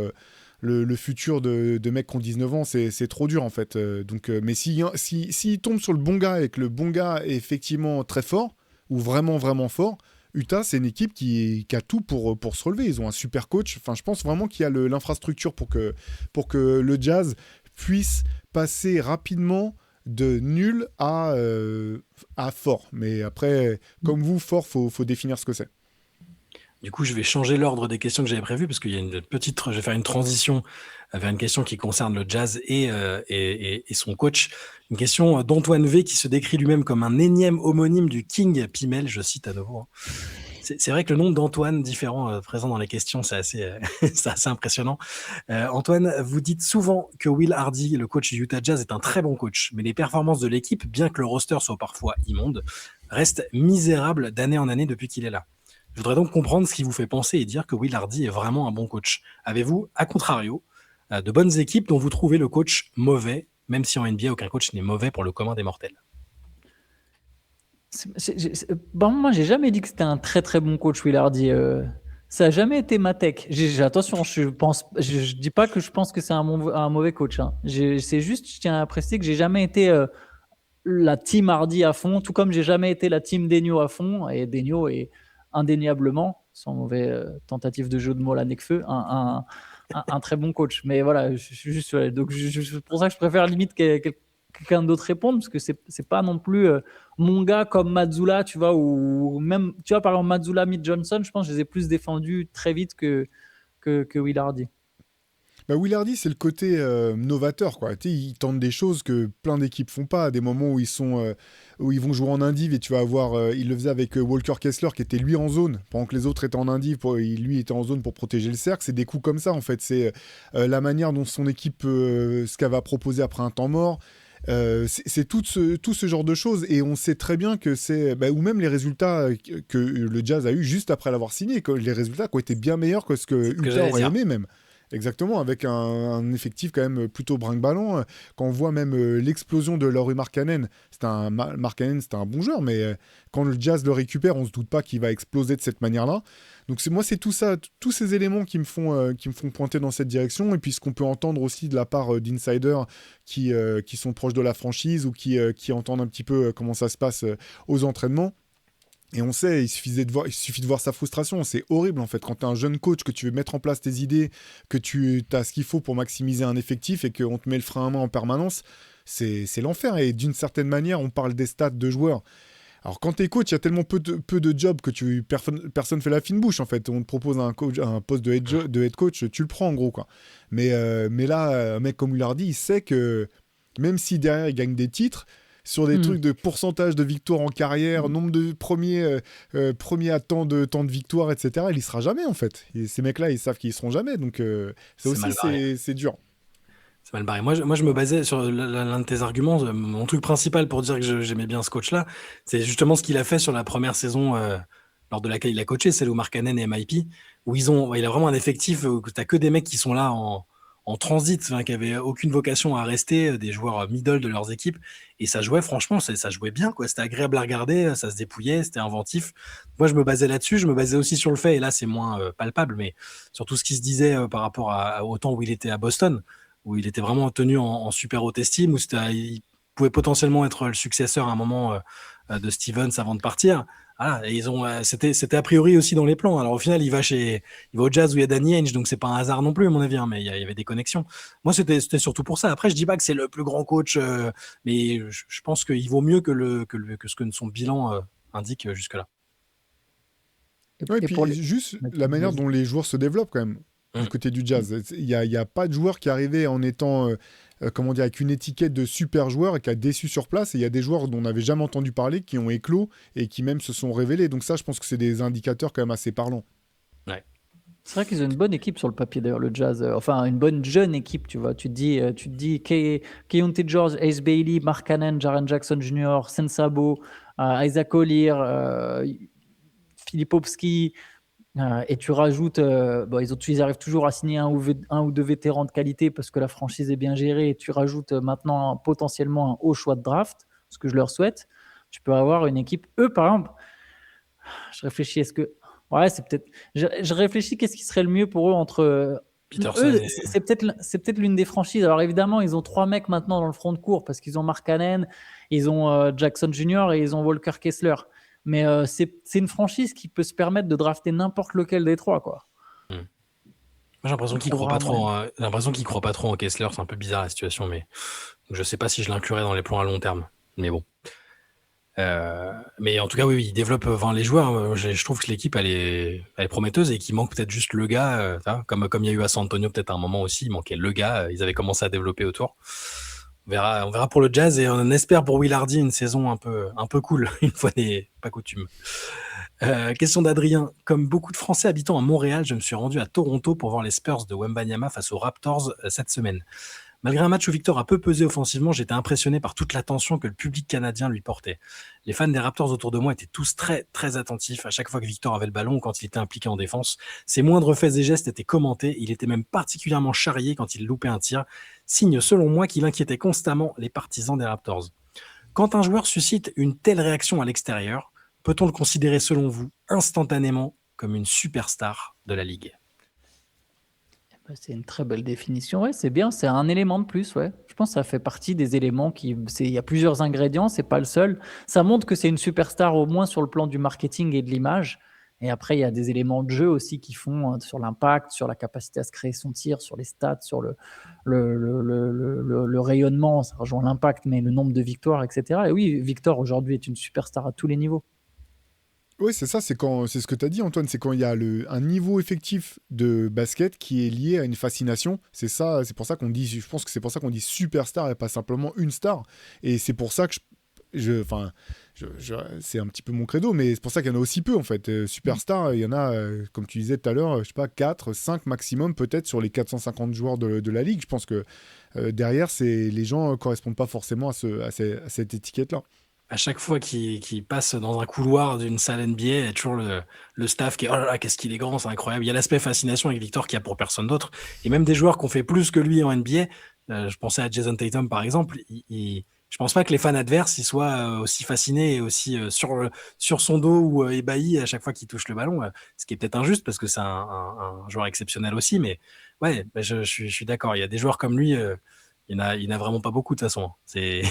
le futur de mecs qui ont 19 ans, c'est trop dur en fait. Mais s'il tombe sur le bon gars et que le bon gars est effectivement très fort, ou vraiment, vraiment fort, Utah, c'est une équipe qui a tout pour se relever. Ils ont un super coach. Enfin, je pense vraiment qu'il y a l'infrastructure pour que le Jazz puisse passer rapidement de nul à fort. Mais après, comme vous, fort, faut définir ce que c'est. Du coup, je vais changer l'ordre des questions que j'avais prévues, parce qu'il y a je vais faire une transition vers une question qui concerne le Jazz et son coach. Une question d'Antoine V, qui se décrit lui-même comme un énième homonyme du King Pimel, je cite à nouveau. Hein. C'est vrai que le nombre d'Antoine différents présents dans les questions, c'est assez, c'est assez impressionnant. Antoine, vous dites souvent que Will Hardy, le coach du Utah Jazz, est un très bon coach, mais les performances de l'équipe, bien que le roster soit parfois immonde, restent misérables d'année en année depuis qu'il est là. Je voudrais donc comprendre ce qui vous fait penser et dire que Will Hardy est vraiment un bon coach. Avez-vous, à contrario, de bonnes équipes dont vous trouvez le coach mauvais, même si en NBA, aucun coach n'est mauvais pour le commun des mortels? Moi, j'ai jamais dit que c'était un très très bon coach, Will Hardy. Ça a jamais été ma tech. Attention, je dis pas que je pense que c'est un mauvais coach. Hein. C'est juste, je tiens à préciser que j'ai jamais été la team Hardy à fond, tout comme j'ai jamais été la team Denio à fond. Et Denio est indéniablement, sans mauvaise tentative de jeu de mots la Necfeu, un très bon coach. Mais voilà, donc c'est pour ça que je préfère limite quelqu'un d'autre répondre, parce que c'est pas non plus mon gars comme Mazzulla, tu vois, ou même, tu vois, par exemple, Mazzulla, Mitch Johnson, je pense que je les ai plus défendus très vite que Will Hardy. Bah, Will Hardy, c'est le côté novateur, quoi. Tu sais, ils tentent des choses que plein d'équipes font pas. À des moments où où ils vont jouer en indiv, et tu vas avoir, il le faisait avec Walker Kessler, qui était lui en zone pendant que les autres étaient en indiv. Lui était en zone pour protéger le cercle. C'est des coups comme ça, en fait. C'est la manière dont son équipe, ce qu'elle va proposer après un temps mort. C'est tout ce genre de choses, et on sait très bien que ou même les résultats que le Jazz a eu juste après l'avoir signé, que les résultats qui ont été bien meilleurs que ce que Utah aurait aimé même. Exactement, avec un effectif quand même plutôt brinque-ballant. Quand on voit même l'explosion de Lauri Markkanen, Markkanen, c'était un bon joueur, mais quand le Jazz le récupère, on se doute pas qu'il va exploser de cette manière-là. Donc c'est tout ça, tous ces éléments qui me font pointer dans cette direction, et puis ce qu'on peut entendre aussi de la part d'insiders qui sont proches de la franchise, ou qui entendent un petit peu comment ça se passe aux entraînements. Et on sait, il suffit de voir sa frustration. C'est horrible, en fait, quand tu es un jeune coach, que tu veux mettre en place tes idées, que tu as ce qu'il faut pour maximiser un effectif, et qu'on te met le frein à main en permanence. C'est l'enfer. Et d'une certaine manière, on parle des stats de joueurs. Alors, quand t'es coach, il y a tellement peu de jobs que personne fait la fine bouche, en fait. On te propose un poste de head coach, tu le prends, en gros, quoi. Mais là, un mec comme Willardy, il sait que même si derrière, il gagne des titres, sur des Hmm. trucs de pourcentage de victoires en carrière, nombre de premiers à temps de victoires, etc., il y sera jamais, en fait. Et ces mecs-là, ils savent qu'ils y seront jamais. Donc, ça C'est aussi, mal barré. c'est dur. C'est mal barré. Moi, je me basais sur l'un de tes arguments. Mon truc principal pour dire que j'aimais bien ce coach-là, c'est justement ce qu'il a fait sur la première saison lors de laquelle il a coaché, celle où Markkanen et MIP, où il a vraiment un effectif où tu n'as que des mecs qui sont là en transit, enfin, qui n'avaient aucune vocation à rester, des joueurs middle de leurs équipes. Et ça jouait, franchement, ça jouait bien, quoi. C'était agréable à regarder, ça se dépouillait, c'était inventif. Moi, je me basais là-dessus. Je me basais aussi sur le fait, et là, c'est moins palpable, mais sur tout ce qui se disait par rapport au temps où il était à Boston, où il était vraiment tenu en super haute estime, où il pouvait potentiellement être le successeur à un moment de Stevens avant de partir. Voilà, et c'était a priori aussi dans les plans. Alors au final, il va au Jazz où il y a Danny Ainge, donc c'est pas un hasard non plus à mon avis, hein, mais il y avait des connexions. Moi, c'était surtout pour ça. Après, je dis pas que c'est le plus grand coach, mais je pense qu'il vaut mieux que ce que son bilan indique jusque-là. Ouais, et Et pour puis les. juste la manière Vas-y. dont les joueurs se développent quand même du côté du Jazz. Il y a pas de joueur qui est arrivé en étant, comment dire, avec une étiquette de super joueur et qui a déçu sur place. Et il y a des joueurs dont on n'avait jamais entendu parler qui ont éclos et qui même se sont révélés. Donc ça, je pense que c'est des indicateurs quand même assez parlants. Ouais. C'est vrai qu'ils ont une bonne équipe sur le papier d'ailleurs, le Jazz. Enfin, une bonne jeune équipe, tu vois. Tu te dis Keyonte George, Ace Bailey, Mark Cannon, Jaren Jackson Jr., Sensabo, Isaac Collier, Filipovski, et tu rajoutes, bon, ils arrivent toujours à signer un ou deux vétérans de qualité parce que la franchise est bien gérée. Et tu rajoutes maintenant potentiellement un haut choix de draft, ce que je leur souhaite. Tu peux avoir une équipe. Eux, par exemple, je réfléchis, est-ce que. Ouais, c'est peut-être. Je réfléchis, qu'est-ce qui serait le mieux pour eux entre. Peterson Eux, et c'est peut-être l'une des franchises. Alors évidemment, ils ont trois mecs maintenant dans le front de cour parce qu'ils ont Mark Cannon, ils ont Jackson Jr. et ils ont Walker Kessler. Mais c'est une franchise qui peut se permettre de drafter n'importe lequel des trois, quoi. Hmm. Moi, j'ai l'impression Il qu'il croit trouvera pas un moyen. trop. J'ai l'impression qu'il croit pas trop en Kessler. C'est un peu bizarre la situation, mais je sais pas si je l'inclurais dans les plans à long terme. Mais bon. Mais en tout cas, oui, il développe. Enfin, les joueurs, je trouve que l'équipe elle est prometteuse et qu'il manque peut-être juste le gars. Comme il y a eu à San Antonio peut-être à un moment aussi, il manquait le gars. Ils avaient commencé à développer autour. On verra pour le Jazz et on espère pour Will Hardy une saison un peu cool, une fois n'est pas coutume. Question d'Adrien. Comme beaucoup de Français habitant à Montréal, je me suis rendu à Toronto pour voir les Spurs de Wembanyama face aux Raptors cette semaine. Malgré un match où Victor a peu pesé offensivement, j'étais impressionné par toute l'attention que le public canadien lui portait. Les fans des Raptors autour de moi étaient tous très très attentifs à chaque fois que Victor avait le ballon ou quand il était impliqué en défense. Ses moindres faits et gestes étaient commentés. Il était même particulièrement charrié quand il loupait un tir, signe selon moi qu'il inquiétait constamment les partisans des Raptors. Quand un joueur suscite une telle réaction à l'extérieur, peut-on le considérer selon vous instantanément comme une superstar de la Ligue ? Bah, c'est une très belle définition. Ouais, c'est bien. C'est un élément de plus. Ouais. Je pense que ça fait partie des éléments il y a plusieurs ingrédients. C'est pas le seul. Ça montre que c'est une superstar au moins sur le plan du marketing et de l'image. Et après, il y a des éléments de jeu aussi qui font sur l'impact, sur la capacité à se créer son tir, sur les stats, sur le rayonnement. Ça rejoint l'impact, mais le nombre de victoires, etc. Et oui, Victor aujourd'hui est une superstar à tous les niveaux. Oui, c'est ça, c'est ce que tu as dit, Antoine, c'est quand il y a un niveau effectif de basket qui est lié à une fascination. C'est ça, c'est pour ça qu'on dit, je pense que c'est pour ça qu'on dit superstar et pas simplement une star. Et c'est pour ça que enfin, c'est un petit peu mon credo, mais c'est pour ça qu'il y en a aussi peu en fait. Superstar, il y en a, comme tu disais tout à l'heure, je sais pas, 4, 5 maximum peut-être sur les 450 joueurs de la ligue. Je pense que derrière, les gens ne correspondent pas forcément à cette étiquette-là. À chaque fois qu'il passe dans un couloir d'une salle NBA, il y a toujours le staff qui est « Oh là là, qu'est-ce qu'il est grand, c'est incroyable ». Il y a l'aspect fascination avec Victor qu'il n'y a pour personne d'autre. Et même des joueurs qui ont fait plus que lui en NBA, je pensais à Jason Tatum par exemple, je pense pas que les fans adverses ils soient aussi fascinés et aussi sur son dos ou ébahis à chaque fois qu'il touche le ballon, ce qui est peut-être injuste parce que c'est un joueur exceptionnel aussi. Mais ouais, je suis d'accord, il y a des joueurs comme lui, il n'y en a vraiment pas beaucoup de toute façon. C'est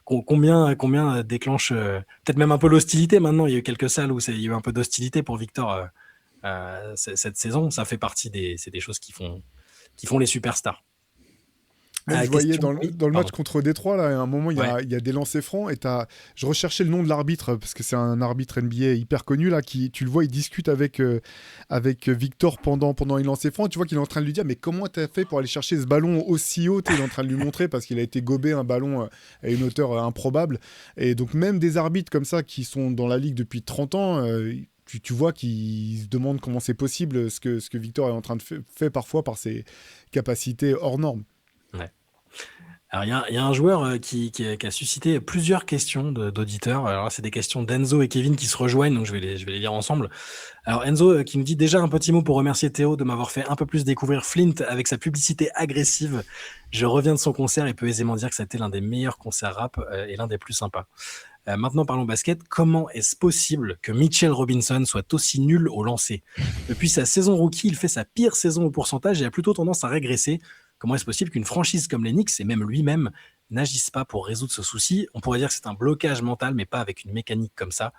combien déclenche peut-être même un peu l'hostilité maintenant. Il y a eu quelques salles où il y a eu un peu d'hostilité pour Victor cette saison. Ça fait partie c'est des choses qui font les superstars. Même je voyais Question. Oui, dans le match pardon. contre Détroit, là, à un moment, Ouais. il y a des lancers francs et je recherchais le nom de l'arbitre parce que c'est un arbitre NBA hyper connu là tu le vois, il discute avec Victor pendant une lancers francs. Tu vois qu'il est en train de lui dire mais comment t'as fait pour aller chercher ce ballon aussi haut? Tu sais, il est en train de lui montrer parce qu'il a été gobé un ballon à une hauteur improbable. Et donc même des arbitres comme ça qui sont dans la ligue depuis 30 ans. Tu vois qu'ils se demandent comment c'est possible ce que Victor est en train de faire parfois par ses capacités hors normes. Ouais. Alors, il y a un joueur qui a suscité plusieurs questions d'auditeurs. Alors, là, c'est des questions d'Enzo et Kevin qui se rejoignent, donc je vais les lire ensemble. Alors, Enzo qui nous dit déjà un petit mot pour remercier Théo de m'avoir fait un peu plus découvrir Flint avec sa publicité agressive. Je reviens de son concert et peux aisément dire que c'était l'un des meilleurs concerts rap et l'un des plus sympas. Maintenant, parlons basket. Comment est-ce possible que Mitchell Robinson soit aussi nul au lancer? Depuis sa saison rookie, il fait sa pire saison au pourcentage et a plutôt tendance à régresser. Comment est-ce possible qu'une franchise comme les Knicks, et même lui-même, n'agisse pas pour résoudre ce souci? On pourrait dire que c'est un blocage mental, mais pas avec une mécanique comme ça.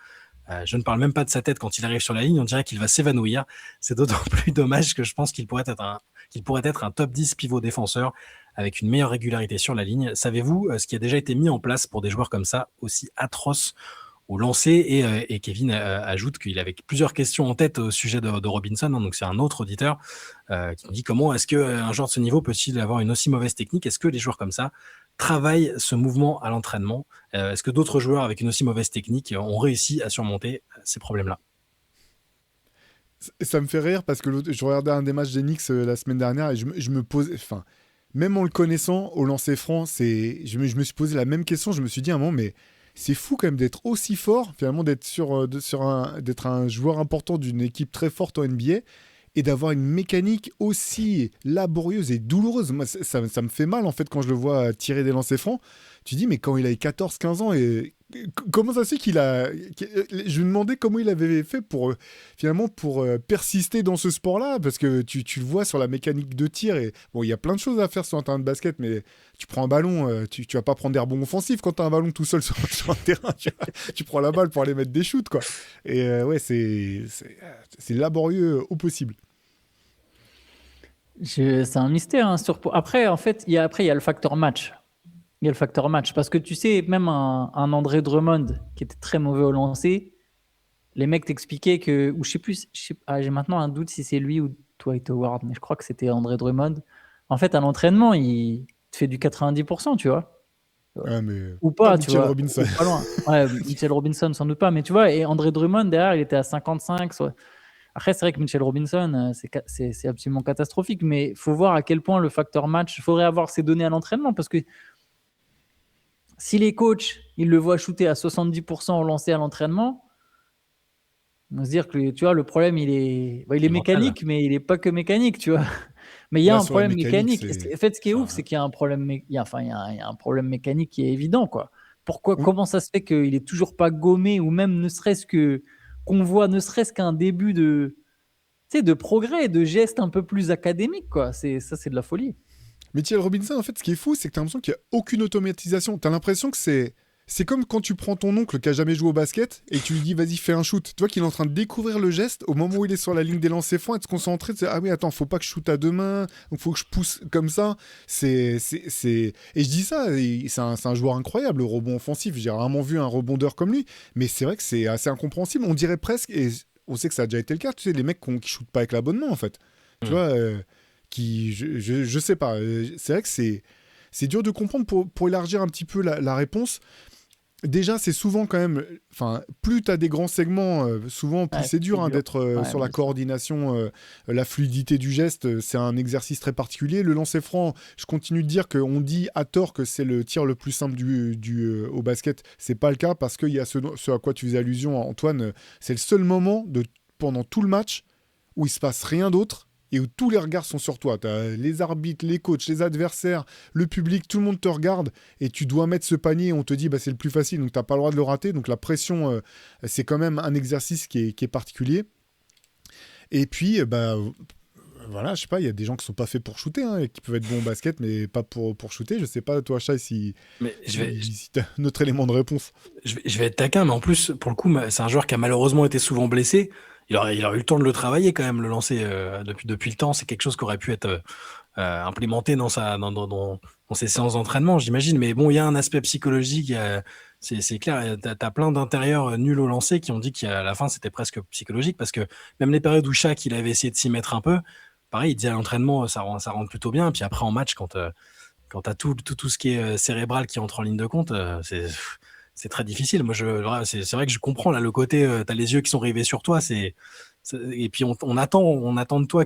Je ne parle même pas de sa tête quand il arrive sur la ligne, on dirait qu'il va s'évanouir. C'est d'autant plus dommage que je pense qu'il pourrait être un top 10 pivot défenseur avec une meilleure régularité sur la ligne. Savez-vous ce qui a déjà été mis en place pour des joueurs comme ça, aussi atroces au lancer? Et Kevin ajoute qu'il avait plusieurs questions en tête au sujet de Robinson, hein, donc c'est un autre auditeur qui nous dit comment est-ce qu'un joueur de ce niveau peut-il avoir une aussi mauvaise technique? Est-ce que les joueurs comme ça travaillent ce mouvement à l'entraînement? Est-ce que d'autres joueurs avec une aussi mauvaise technique ont réussi à surmonter ces problèmes-là? Ça me fait rire parce que je regardais un des matchs des Knicks la semaine dernière et je me posais, enfin, même en le connaissant au lancer franc, je me suis posé la même question. Je me suis dit à un moment, mais c'est fou quand même d'être aussi fort, finalement d'être d'être un joueur important d'une équipe très forte en NBA et d'avoir une mécanique aussi laborieuse et douloureuse. Moi, ça me fait mal en fait quand je le vois tirer des lancers francs. Tu dis, mais quand il avait 14-15 ans, comment ça se fait je me demandais comment il avait fait finalement pour persister dans ce sport-là, parce que tu le vois sur la mécanique de tir. Et bon, il y a plein de choses à faire sur un terrain de basket, mais tu prends un ballon, tu vas pas prendre des rebonds offensifs quand tu as un ballon tout seul sur un terrain. Tu prends la balle pour aller mettre des shoots, quoi. Et ouais, c'est laborieux au possible. C'est un mystère. Hein, après, en fait, il y a le facteur match. Il y a le facteur match. Parce que tu sais, même un André Drummond qui était très mauvais au lancer, les mecs t'expliquaient que, ou je sais plus, j'ai maintenant un doute si c'est lui ou Dwight Howard, mais je crois que c'était André Drummond. En fait, à l'entraînement, il te fait du 90%, tu vois. Ah, mais Ou pas pas, tu Mitchell vois, Robinson. ou pas loin. Ouais, Mitchell Robinson, sans doute pas, mais tu vois, et André Drummond, derrière, il était à 55. Après, c'est vrai que Mitchell Robinson, c'est absolument catastrophique, mais il faut voir à quel point le facteur match, il faudrait avoir ces données à l'entraînement, parce que si les coachs, ils le voient shooter à 70% au lancer à l'entraînement, on va se dire que tu vois, le problème, il est C'est mental. mécanique, mais il n'est pas que mécanique, tu vois. Mais il y a Là, un sur la problème mécanique, mécanique. En fait, ce qui est ouf, c'est qu'il y a un problème, il y a un problème mécanique qui est évident, quoi. Oui. Comment ça se fait qu'il est toujours pas gommé, ou même ne serait-ce que qu'on voit ne serait-ce qu'un début de, tu sais, de progrès, de gestes un peu plus académiques, quoi. C'est de la folie. Mitchell Robinson, en fait, ce qui est fou, c'est que t'as l'impression qu'il n'y a aucune automatisation. T'as l'impression que c'est comme quand tu prends ton oncle qui a jamais joué au basket et tu lui dis vas-y fais un shoot. Tu vois qu'il est en train de découvrir le geste au moment où il est sur la ligne des lancers francs et de se concentrer. Ah oui attends, faut pas que je shoote à deux mains, donc faut que je pousse comme ça. Et je dis ça, c'est un joueur incroyable, le rebond offensif. J'ai rarement vu un rebondeur comme lui, mais c'est vrai que c'est assez incompréhensible. On dirait presque, et on sait que ça a déjà été le cas, tu sais, les mecs qui shootent pas avec la bonne main en fait. Tu vois, je sais pas. C'est vrai que c'est dur de comprendre pour élargir un petit peu la réponse. Déjà, c'est souvent quand même. Enfin, plus tu as des grands segments, souvent, plus Ouais, c'est dur c'est dur. d'être Ouais, sur la bien sûr. coordination, la fluidité du geste. C'est un exercice très particulier. Le lancer franc, je continue de dire qu'on dit à tort que c'est le tir le plus simple au basket. C'est pas le cas parce qu'il y a ce à quoi tu faisais allusion, Antoine. C'est le seul moment pendant tout le match où il se passe rien d'autre et où tous les regards sont sur toi. Tu as les arbitres, les coachs, les adversaires, le public, tout le monde te regarde et tu dois mettre ce panier. On te dit c'est le plus facile, donc tu n'as pas le droit de le rater. Donc la pression, c'est quand même un exercice qui est particulier. Et puis, voilà, je sais pas, il y a des gens qui sont pas faits pour shooter, hein, et qui peuvent être bons au basket, mais pas pour shooter. Je sais pas, toi, Shai, si tu as un autre élément de réponse. Je vais être taquin, mais en plus, pour le coup, c'est un joueur qui a malheureusement été souvent blessé. Il aurait eu le temps de le travailler quand même, le lancer depuis le temps. C'est quelque chose qui aurait pu être implémenté dans dans ces séances d'entraînement, j'imagine. Mais bon, il y a un aspect psychologique. C'est clair. T'as plein d'intérieurs nuls au lancer qui ont dit qu'à la fin, c'était presque psychologique parce que même les périodes où Shaq, il avait essayé de s'y mettre un peu, pareil, il disait à l'entraînement, ça rentre plutôt bien. Puis après, en match, quand t'as tout ce qui est cérébral qui entre en ligne de compte, c'est très difficile. Moi, c'est vrai que je comprends là le côté, t'as les yeux qui sont rivés sur toi, et puis on attend de toi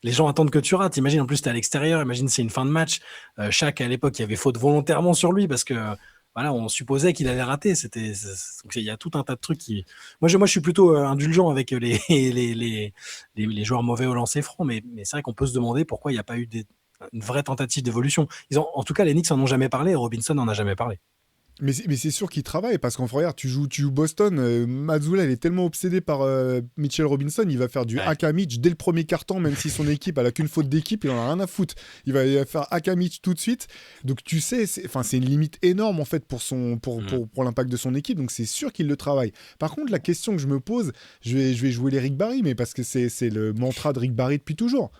les gens attendent que tu rates. Imagine en plus t'es à l'extérieur, imagine c'est une fin de match. Shaq à l'époque, il y avait faute volontairement sur lui parce que voilà, on supposait qu'il allait rater. Donc il y a tout un tas de trucs qui. Moi, je suis plutôt indulgent avec les joueurs mauvais au lancer franc, mais c'est vrai qu'on peut se demander pourquoi il n'y a pas eu une vraie tentative d'évolution. En tout cas, les Knicks en ont jamais parlé, et Robinson n'en a jamais parlé. Mais c'est sûr qu'il travaille, parce qu'en regarde, tu joues Boston, Mazzulla, il est tellement obsédé par Mitchell Robinson, il va faire du hack à Mitch dès le premier quart-temps, même si son équipe, elle a qu'une faute d'équipe, il en a rien à foutre. Il va faire hack à Mitch tout de suite. Donc tu sais, c'est une limite énorme en fait pour l'impact de son équipe, donc c'est sûr qu'il le travaille. Par contre, la question que je me pose, je vais jouer les Rick Barry, mais parce que c'est le mantra de Rick Barry depuis toujours.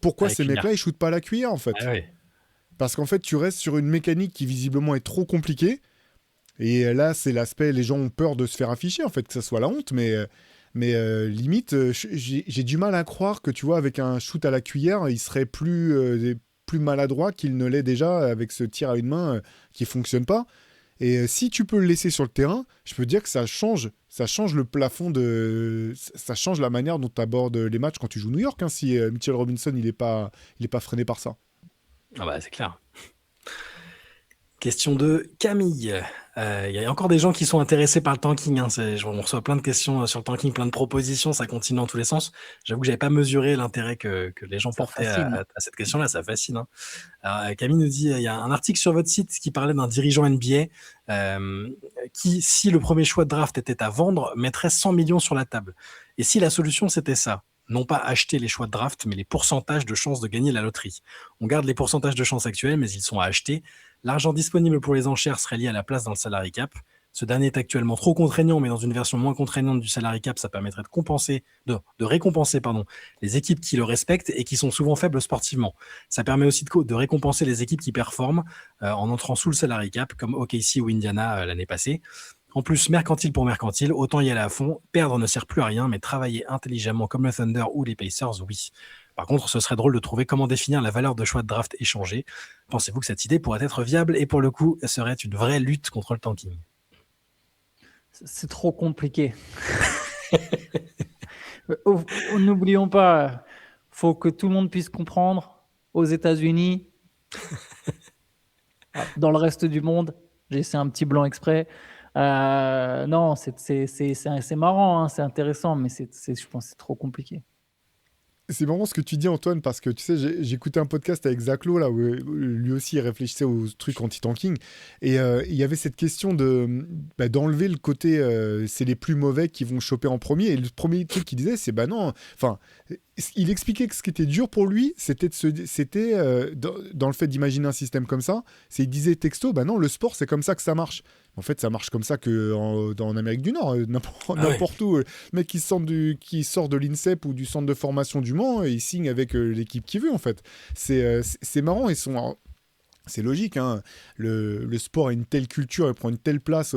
Pourquoi ces mecs-là, ils shootent pas à la cuillère en fait? Parce qu'en fait, tu restes sur une mécanique qui visiblement est trop compliquée. Et là, c'est l'aspect, les gens ont peur de se faire afficher, en fait, que ça soit la honte, mais limite, j'ai du mal à croire que, tu vois, avec un shoot à la cuillère, il serait plus maladroit qu'il ne l'est déjà avec ce tir à une main qui fonctionne pas. Et si tu peux le laisser sur le terrain, je peux dire que ça change le plafond ça change la manière dont tu abordes les matchs quand tu joues New York, hein, si Mitchell Robinson, il est pas freiné par ça. Ah bah, c'est clair. Question de Camille. Il y a encore des gens qui sont intéressés par le tanking. Hein. On reçoit plein de questions sur le tanking, plein de propositions, ça continue dans tous les sens. J'avoue que j'avais pas mesuré l'intérêt que les gens portaient à cette question-là, ça fascine. Hein. Alors, Camille nous dit, il y a un article sur votre site qui parlait d'un dirigeant NBA qui, si le premier choix de draft était à vendre, mettrait 100 millions sur la table. Et si la solution c'était ça, non pas acheter les choix de draft, mais les pourcentages de chances de gagner la loterie. On garde les pourcentages de chances actuels, mais ils sont à acheter. L'argent disponible pour les enchères serait lié à la place dans le salary cap. Ce dernier est actuellement trop contraignant, mais dans une version moins contraignante du salary cap, ça permettrait de récompenser les équipes qui le respectent et qui sont souvent faibles sportivement. Ça permet aussi de récompenser les équipes qui performent en entrant sous le salary cap, comme OKC ou Indiana l'année passée. En plus, mercantile pour mercantile, autant y aller à fond. Perdre ne sert plus à rien, mais travailler intelligemment comme le Thunder ou les Pacers, oui. Par contre, ce serait drôle de trouver comment définir la valeur de choix de draft échangé. Pensez-vous que cette idée pourrait être viable et pour le coup, serait une vraie lutte contre le tanking? C'est trop compliqué. N'oublions pas, faut que tout le monde puisse comprendre. Aux États-Unis, dans le reste du monde, j'ai laissé un petit blanc exprès. Non, c'est marrant, hein, c'est intéressant, mais je pense que c'est trop compliqué. C'est marrant ce que tu dis, Antoine, parce que tu sais, j'écoutais un podcast avec Zach Lowe, là, où lui aussi il réfléchissait aux trucs anti-tanking. Et il y avait cette question d'enlever le côté c'est les plus mauvais qui vont choper en premier. Et le premier truc qu'il disait, c'est non. Enfin, il expliquait que ce qui était dur pour lui, c'était dans le fait d'imaginer un système comme ça. Il disait texto, non, le sport, c'est comme ça que ça marche. En fait, ça marche comme ça en Amérique du Nord, n'importe où. Le mec qui sort de l'INSEP ou du centre de formation du Mans, il signe avec l'équipe qu'il veut, en fait. C'est marrant, c'est logique, hein. Le sport a une telle culture, il prend une telle place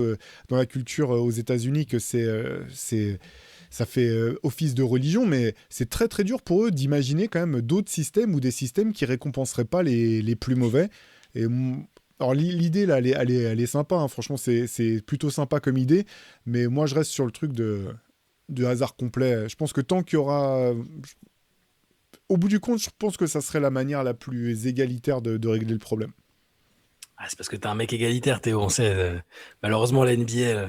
dans la culture aux États-Unis que ça fait office de religion, mais c'est très très dur pour eux d'imaginer quand même d'autres systèmes ou des systèmes qui récompenseraient pas les plus mauvais. Et alors l'idée là, elle est sympa, hein. Franchement c'est plutôt sympa comme idée, mais moi je reste sur le truc de hasard complet. Je pense que tant qu'il y aura... Au bout du compte, je pense que ça serait la manière la plus égalitaire de régler le problème. C'est parce que t'es un mec égalitaire, Théo, on sait. Malheureusement, la NBA,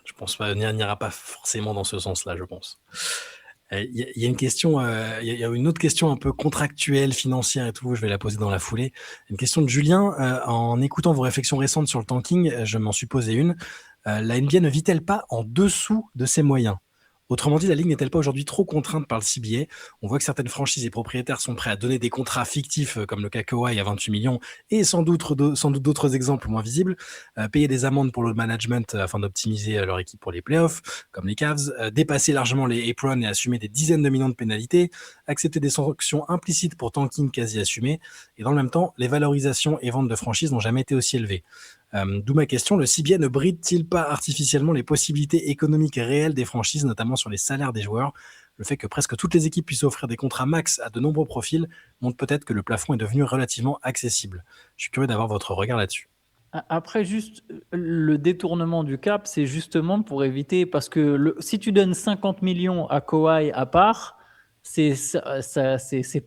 je pense pas, n'ira pas forcément dans ce sens-là, je pense. Il y a une question, il y a une autre question un peu contractuelle, financière et tout, je vais la poser dans la foulée. Une question de Julien. En écoutant vos réflexions récentes sur le tanking, je m'en suis posé une. La NBA ne vit-elle pas en dessous de ses moyens? Autrement dit, la ligue n'est-elle pas aujourd'hui trop contrainte par le CBA? On voit que certaines franchises et propriétaires sont prêts à donner des contrats fictifs, comme le cas Kawhi à 28 millions, et sans doute d'autres exemples moins visibles, payer des amendes pour le management afin d'optimiser leur équipe pour les playoffs, comme les Cavs, dépasser largement les aprons et assumer des dizaines de millions de pénalités, accepter des sanctions implicites pour tanking quasi assumées, et dans le même temps, les valorisations et ventes de franchises n'ont jamais été aussi élevées. D'où ma question, le CBA ne bride-t-il pas artificiellement les possibilités économiques réelles des franchises, notamment sur les salaires des joueurs? Le fait que presque toutes les équipes puissent offrir des contrats max à de nombreux profils montre peut-être que le plafond est devenu relativement accessible. Je suis curieux d'avoir votre regard là-dessus. Après, juste le détournement du cap, c'est justement pour éviter, parce que si tu donnes 50 millions à Kawhi à part, c'est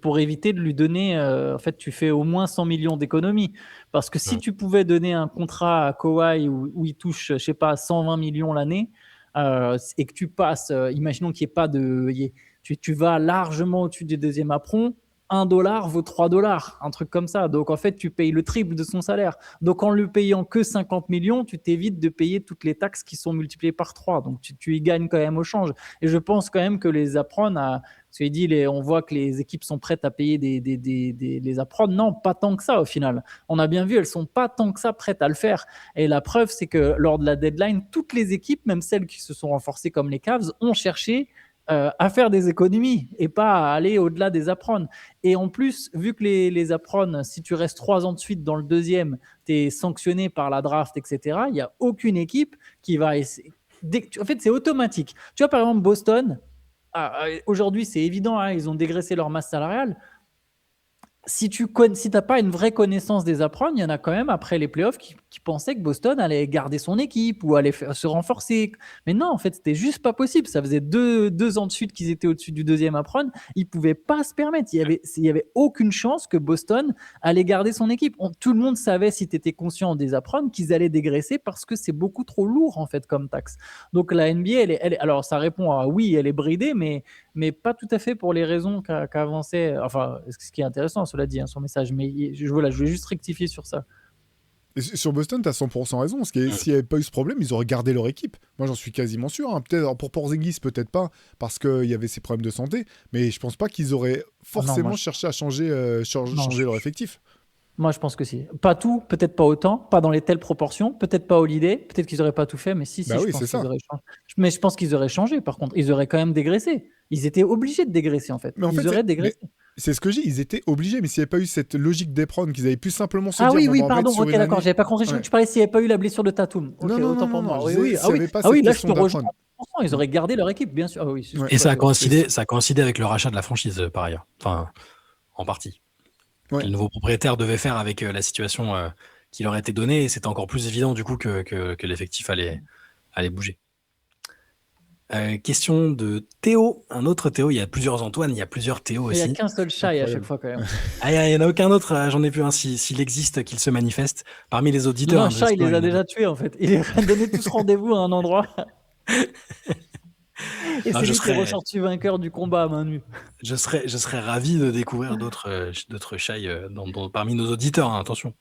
pour éviter de lui donner, en fait, tu fais au moins 100 millions d'économies. Parce que si tu pouvais donner un contrat à Kawhi où il touche, je sais pas, 120 millions l'année, et que tu passes, imaginons qu'il n'y ait pas de. Tu vas largement au-dessus des deuxièmes apron, $1 vaut $3, un truc comme ça. Donc en fait, tu payes le triple de son salaire. Donc en lui payant que 50 millions, tu t'évites de payer toutes les taxes qui sont multipliées par 3. Donc tu y gagnes quand même au change. Et je pense quand même que les aprons, on voit que les équipes sont prêtes à payer les aprons. Non, pas tant que ça au final. On a bien vu, elles sont pas tant que ça prêtes à le faire. Et la preuve, c'est que lors de la deadline, toutes les équipes, même celles qui se sont renforcées comme les Cavs, ont cherché à faire des économies et pas à aller au-delà des aprons. Et en plus, vu que les aprons, si tu restes 3 ans de suite dans le deuxième, tu es sanctionné par la draft, etc., il n'y a aucune équipe qui va essayer. En fait, c'est automatique. Tu vois, par exemple, Boston, aujourd'hui, c'est évident, hein, ils ont dégraissé leur masse salariale. Si tu n'as pas une vraie connaissance des aprons, il y en a quand même après les playoffs qui pensaient que Boston allait garder son équipe ou allait se renforcer. Mais non, en fait, c'était juste pas possible. Ça faisait deux ans de suite qu'ils étaient au-dessus du deuxième apron. Ils pouvaient pas se permettre. Il y avait aucune chance que Boston allait garder son équipe. Tout le monde savait, si tu étais conscient des aprons, qu'ils allaient dégraisser parce que c'est beaucoup trop lourd en fait comme taxe. Donc la NBA, alors ça répond à oui, elle est bridée, mais pas tout à fait pour les raisons qu'avançait. Enfin, ce qui est intéressant, cela dit, hein, son message. Mais je voulais juste rectifier sur ça. Et sur Boston, tu as 100% raison. Parce que s'il n'y avait pas eu ce problème, ils auraient gardé leur équipe. Moi, j'en suis quasiment sûr. Hein. Peut-être pour Porzingis, peut-être pas, parce qu'il y avait ces problèmes de santé. Mais je pense pas qu'ils auraient forcément cherché à changer leur effectif. Moi, je pense que si. Pas tout, peut-être pas autant, pas dans les telles proportions, peut-être pas Holiday, peut-être qu'ils n'auraient pas tout fait, mais si, Bah je oui, pense c'est qu'ils ça. auraient changé. Mais je pense qu'ils auraient changé, par contre. Ils auraient quand même dégraissé. Ils étaient obligés de dégraisser, en fait. Mais en Ils fait, auraient dégraissé. c'est ce que je dis, ils étaient obligés, mais s'il n'y avait pas eu cette logique d'Epron, qu'ils avaient pu simplement se Ah dire, oui, on va en pardon, mettre sur ok, une d'accord, année. j'avais pas compris. Ouais. Tu parlais s'il n'y avait pas eu la blessure de Tatum. Ok, Non, autant pour moi. je Oui, disais, oui. s'il n'y avait pas Ah oui, cette là, je te question rejoins. d'Epron. Ils auraient gardé leur équipe, bien sûr. Ah oui, Ouais. Et ça a coïncidé avec le rachat de la franchise, par ailleurs. Enfin, en partie. Ouais. Que le nouveau propriétaire devait faire avec la situation qui leur a été donnée, et c'était encore plus évident du coup que l'effectif allait bouger. Question de Théo, un autre Théo. Il y a plusieurs Antoine, il y a plusieurs Théo aussi. Il n'y a qu'un seul chat à chaque fois quand même. Il n'y en a aucun autre, j'en ai plus un. S'il existe, qu'il se manifeste parmi les auditeurs. Non, chat, il les a déjà tués en fait. Il les a donné tous rendez-vous à un endroit. Et c'est lui qui est ressorti vainqueur du combat à main nue. Je serais ravi de découvrir d'autres chats parmi nos auditeurs, hein, attention.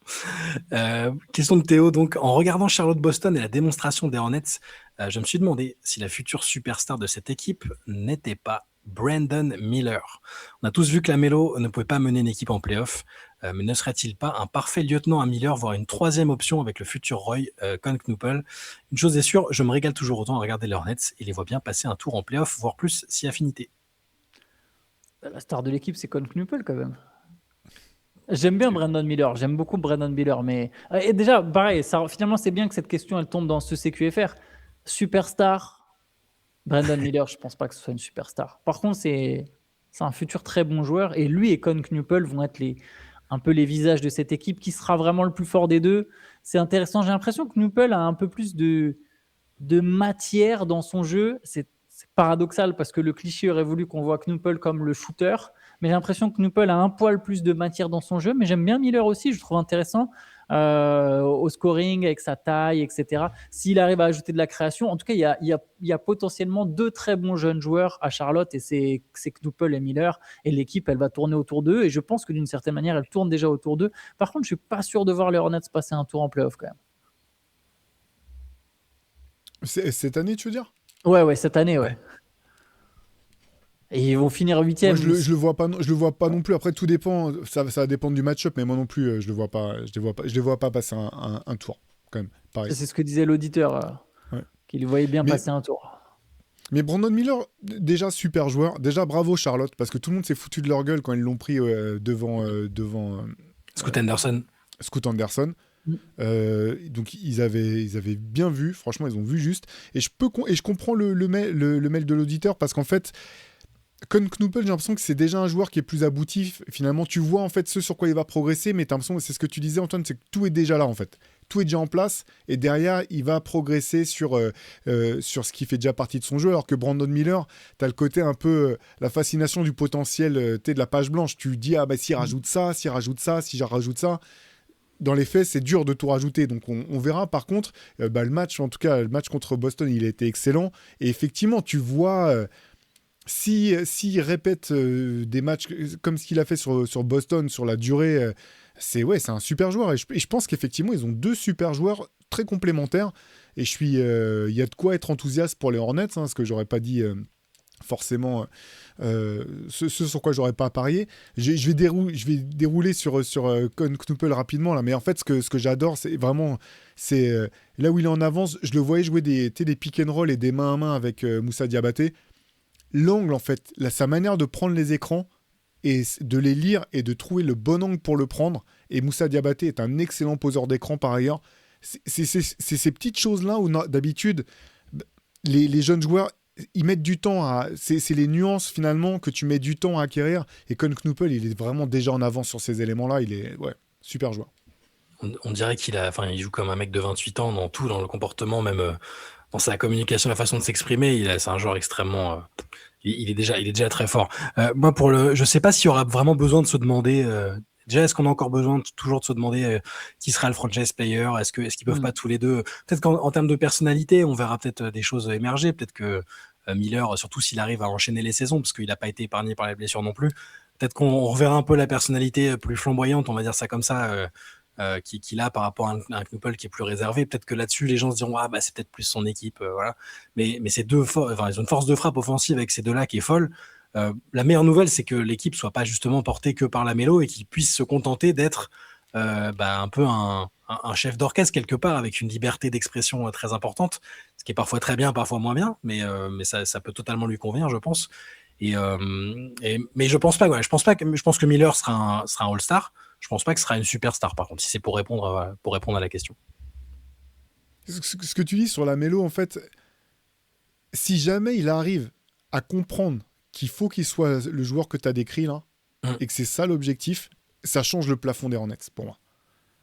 Question de Théo, donc, en regardant Charlotte-Boston et la démonstration des Hornets, je me suis demandé si la future superstar de cette équipe n'était pas Brandon Miller. On a tous vu que Lamelo ne pouvait pas mener une équipe en play-off, mais ne serait-il pas un parfait lieutenant à Miller, voire une troisième option avec le futur Roy Cohn-Knuppel? Une chose est sûre, je me régale toujours autant à regarder les Hornets et les vois bien passer un tour en play-off, voire plus si affinité. La star de l'équipe, c'est Cohn-Knuppel quand même. J'aime bien Brandon Miller, j'aime beaucoup Brandon Miller, mais et déjà, pareil, finalement, c'est bien que cette question, elle tombe dans ce CQFR. Superstar, Brandon Miller, je pense pas que ce soit une superstar. Par contre, c'est un futur très bon joueur, et lui et Cohn-Knuppel vont être un peu les visages de cette équipe. Qui sera vraiment le plus fort des deux? C'est intéressant. J'ai l'impression que Knuppel a un peu plus de matière dans son jeu. C'est paradoxal parce que le cliché aurait voulu qu'on voit Knuppel comme le shooter, mais j'ai l'impression que Knuppel a un poil plus de matière dans son jeu. Mais j'aime bien Miller aussi, je le trouve intéressant au scoring, avec sa taille, etc. S'il arrive à ajouter de la création, en tout cas, il y a potentiellement deux très bons jeunes joueurs à Charlotte, et c'est Knuppel et Miller, et l'équipe, elle va tourner autour d'eux, et je pense que d'une certaine manière, elle tourne déjà autour d'eux. Par contre, je ne suis pas sûr de voir les Hornets passer un tour en playoff quand même. Cette année, tu veux dire? Ouais, cette année, ouais. Et ils vont finir Moi, huitième. je le vois pas, je le vois pas non plus. Après, tout dépend, ça va dépendre du match-up, mais moi non plus, je le vois pas, je les vois pas passer un tour, quand même, pareil. C'est ce que disait l'auditeur, Ouais. qu'il voyait bien Mais, passer un tour. mais Brandon Miller, déjà super joueur. Déjà bravo Charlotte, parce que tout le monde s'est foutu de leur gueule quand ils l'ont pris devant Scoot Henderson. Scoot Anderson. Mm. Donc ils avaient bien vu, franchement ils ont vu juste. Et je comprends le mail de l'auditeur, parce qu'en fait, Con Knuppel, j'ai l'impression que c'est déjà un joueur qui est plus abouti. Finalement, tu vois en fait ce sur quoi il va progresser, mais t'as l'impression, c'est ce que tu disais Antoine, c'est que tout est déjà là en fait. Tout est déjà en place, et derrière, il va progresser sur ce qui fait déjà partie de son jeu, alors que Brandon Miller, t'as le côté un peu, la fascination du potentiel, de la page blanche. Tu dis, ah bah s'il rajoute ça, s'il rajoute ça, si j'en rajoute ça. Dans les faits, c'est dur de tout rajouter, donc on verra. Par contre, le match, en tout cas, le match contre Boston, il a été excellent, et effectivement, tu vois... s'il répète des matchs comme ce qu'il a fait sur Boston sur la durée, c'est un super joueur. Et je pense qu'effectivement, ils ont deux super joueurs très complémentaires. Et il y a de quoi être enthousiaste pour les Hornets, ce que j'aurais pas dit forcément, ce sur quoi j'aurais pas parié. Je vais dérouler sur Con Knuppel rapidement là, mais en fait, ce que j'adore, c'est vraiment, là où il est en avance. Je le voyais jouer des pick and roll et des main à main avec Moussa Diabaté. L'angle, en fait, sa manière de prendre les écrans et de les lire et de trouver le bon angle pour le prendre. Et Moussa Diabaté est un excellent poseur d'écran par ailleurs. C'est ces petites choses-là où d'habitude, les jeunes joueurs, ils mettent du temps à... C'est les nuances finalement que tu mets du temps à acquérir. Et Con Knuppel, il est vraiment déjà en avance sur ces éléments-là. Il est super joueur. On dirait il joue comme un mec de 28 ans dans tout, dans le comportement, même dans sa communication, la façon de s'exprimer. C'est un joueur extrêmement... il est déjà très fort. Moi, je sais pas s'il y aura vraiment besoin de se demander... déjà, est-ce qu'on a encore besoin toujours de se demander qui sera le franchise player? Est-ce qu'ils peuvent pas tous les deux... Peut-être qu'en termes de personnalité, on verra peut-être des choses émerger. Peut-être que Miller, surtout s'il arrive à enchaîner les saisons, parce qu'il n'a pas été épargné par les blessures non plus, peut-être qu'on reverra un peu la personnalité plus flamboyante, on va dire ça comme ça, qu'il a par rapport à un Knuppel qui est plus réservé. Peut-être que là-dessus, les gens se diront, c'est peut-être plus son équipe, voilà. Mais ces deux, ils ont une force de frappe offensive avec ces deux-là qui est folle. La meilleure nouvelle, c'est que l'équipe soit pas justement portée que par la mélo et qu'ils puissent se contenter d'être un peu un chef d'orchestre quelque part, avec une liberté d'expression très importante, ce qui est parfois très bien, parfois moins bien, mais ça peut totalement lui convenir, je pense. Mais je pense pas, je pense que Miller sera un All-Star. Je pense pas que ce sera une superstar, par contre, si c'est pour répondre à la question. Ce que tu dis sur la mélo, en fait, si jamais il arrive à comprendre qu'il faut qu'il soit le joueur que tu as décrit là, et que c'est ça l'objectif, ça change le plafond des Hornets pour moi.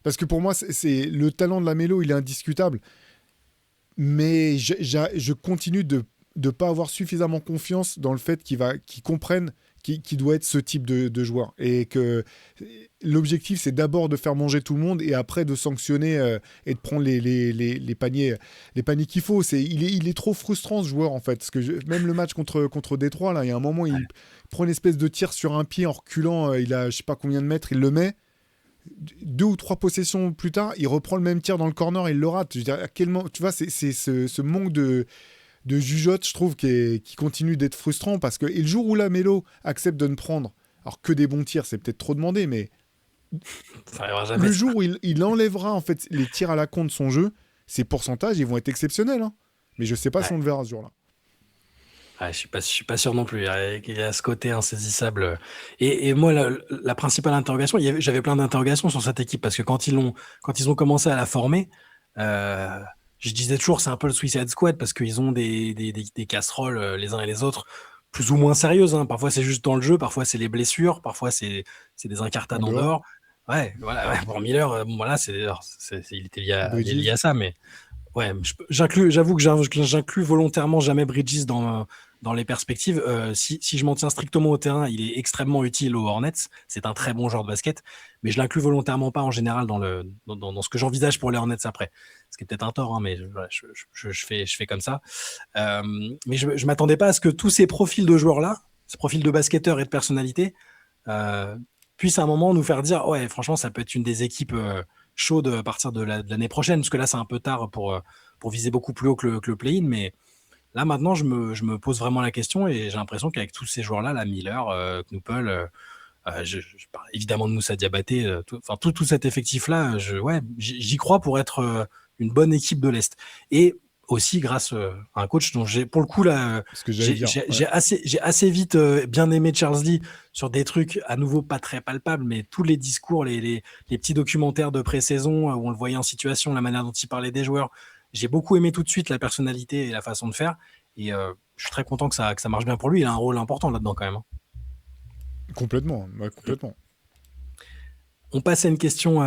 Parce que pour moi, c'est le talent de la mélo, il est indiscutable. Mais je continue de ne pas avoir suffisamment confiance dans le fait qu'il comprenne qu'il doit être ce type de joueur. Et que l'objectif, c'est d'abord de faire manger tout le monde et après de sanctionner et de prendre les paniers qu'il faut. Il est trop frustrant, ce joueur, en fait. Parce que même le match contre Détroit, là, il y a un moment, il prend une espèce de tir sur un pied en reculant. Il a je sais pas combien de mètres, il le met. 2 ou 3 possessions plus tard, il reprend le même tir dans le corner et il le rate. Je veux dire, à quel moment, tu vois, c'est ce manque de jugeote, je trouve, qui continue d'être frustrant, parce que et le jour où la mélo accepte de ne prendre, alors que des bons tirs, c'est peut-être trop demandé, mais ça arrivera jamais. Le jour où il enlèvera en fait les tirs à la con de son jeu, ses pourcentages, ils vont être exceptionnels. Hein. Mais je sais pas si on le verra ce jour-là. Je suis pas sûr non plus. Il y a ce côté insaisissable. Et moi, la principale interrogation, j'avais plein d'interrogations sur cette équipe, parce que quand ils ont commencé à la former, je disais toujours, c'est un peu le Suicide Squad, parce qu'ils ont des casseroles les uns et les autres, plus ou moins sérieuses. Hein. Parfois, c'est juste dans le jeu, parfois, c'est les blessures, parfois, c'est des incartades en dehors. Ouais, voilà. Ouais. Pour Miller, voilà, il était lié à ça, mais ouais, j'avoue que j'inclus volontairement jamais Bridges dans les perspectives. Si je m'en tiens strictement au terrain, il est extrêmement utile aux Hornets. C'est un très bon joueur de basket, mais je l'inclus volontairement pas en général dans ce que j'envisage pour les Hornets après. Ce qui est peut-être un tort, hein, mais je fais comme ça. Mais je m'attendais pas à ce que tous ces profils de joueurs-là, ces profils de basketteurs et de personnalités, puissent à un moment nous faire dire, ouais, franchement, ça peut être une des équipes chaudes à partir de l'année prochaine, parce que là, c'est un peu tard pour viser beaucoup plus haut que le play-in, mais Là, maintenant, je me pose vraiment la question et j'ai l'impression qu'avec tous ces joueurs-là, la Miller, Knoupel, je parle évidemment de Moussa Diabaté, tout cet effectif-là, ouais, j'y crois pour être une bonne équipe de l'Est. Et aussi grâce à un coach dont pour le coup, là, Ce que j'allais dire. j'ai assez vite bien aimé Charles Lee sur des trucs à nouveau pas très palpables, mais tous les discours, les petits documentaires de pré-saison où on le voyait en situation, la manière dont il parlait des joueurs. J'ai beaucoup aimé tout de suite la personnalité et la façon de faire. Et je suis très content que ça marche bien pour lui. Il a un rôle important là-dedans quand même. Complètement, ouais, complètement. On passe à une question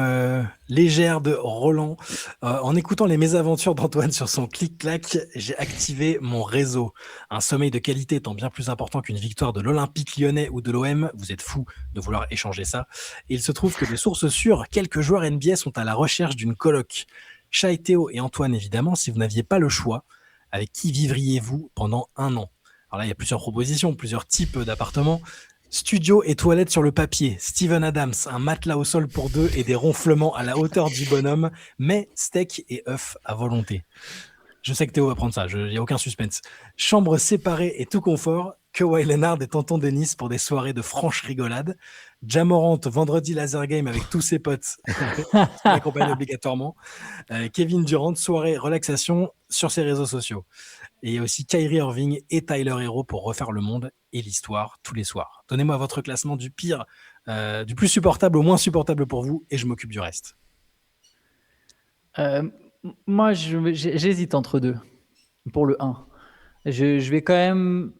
légère de Roland. En écoutant les mésaventures d'Antoine sur son clic-clac, j'ai activé mon réseau. Un sommeil de qualité étant bien plus important qu'une victoire de l'Olympique lyonnais ou de l'OM, vous êtes fou de vouloir échanger ça. Et il se trouve que de sources sûres, quelques joueurs NBA sont à la recherche d'une coloc. Chat, Théo et Antoine, évidemment, si vous n'aviez pas le choix, avec qui vivriez-vous pendant 1 an? Alors là, il y a plusieurs propositions, plusieurs types d'appartements. Studio et toilette sur le papier, Steven Adams, un matelas au sol pour 2 et des ronflements à la hauteur du bonhomme, mais steak et œufs à volonté. Je sais que Théo va prendre ça, il n'y a aucun suspense. Chambre séparée et tout confort, Kawhi Leonard et tonton Dennis pour des soirées de franche rigolade. Jamorant, vendredi laser game avec tous ses potes, qui l'accompagnent obligatoirement. Kevin Durant, soirée relaxation sur ses réseaux sociaux. Et aussi Kyrie Irving et Tyler Hero pour refaire le monde et l'histoire tous les soirs. Donnez-moi votre classement du pire, du plus supportable au moins supportable pour vous, et je m'occupe du reste. Moi, j'hésite entre deux pour le 1. Je vais quand même...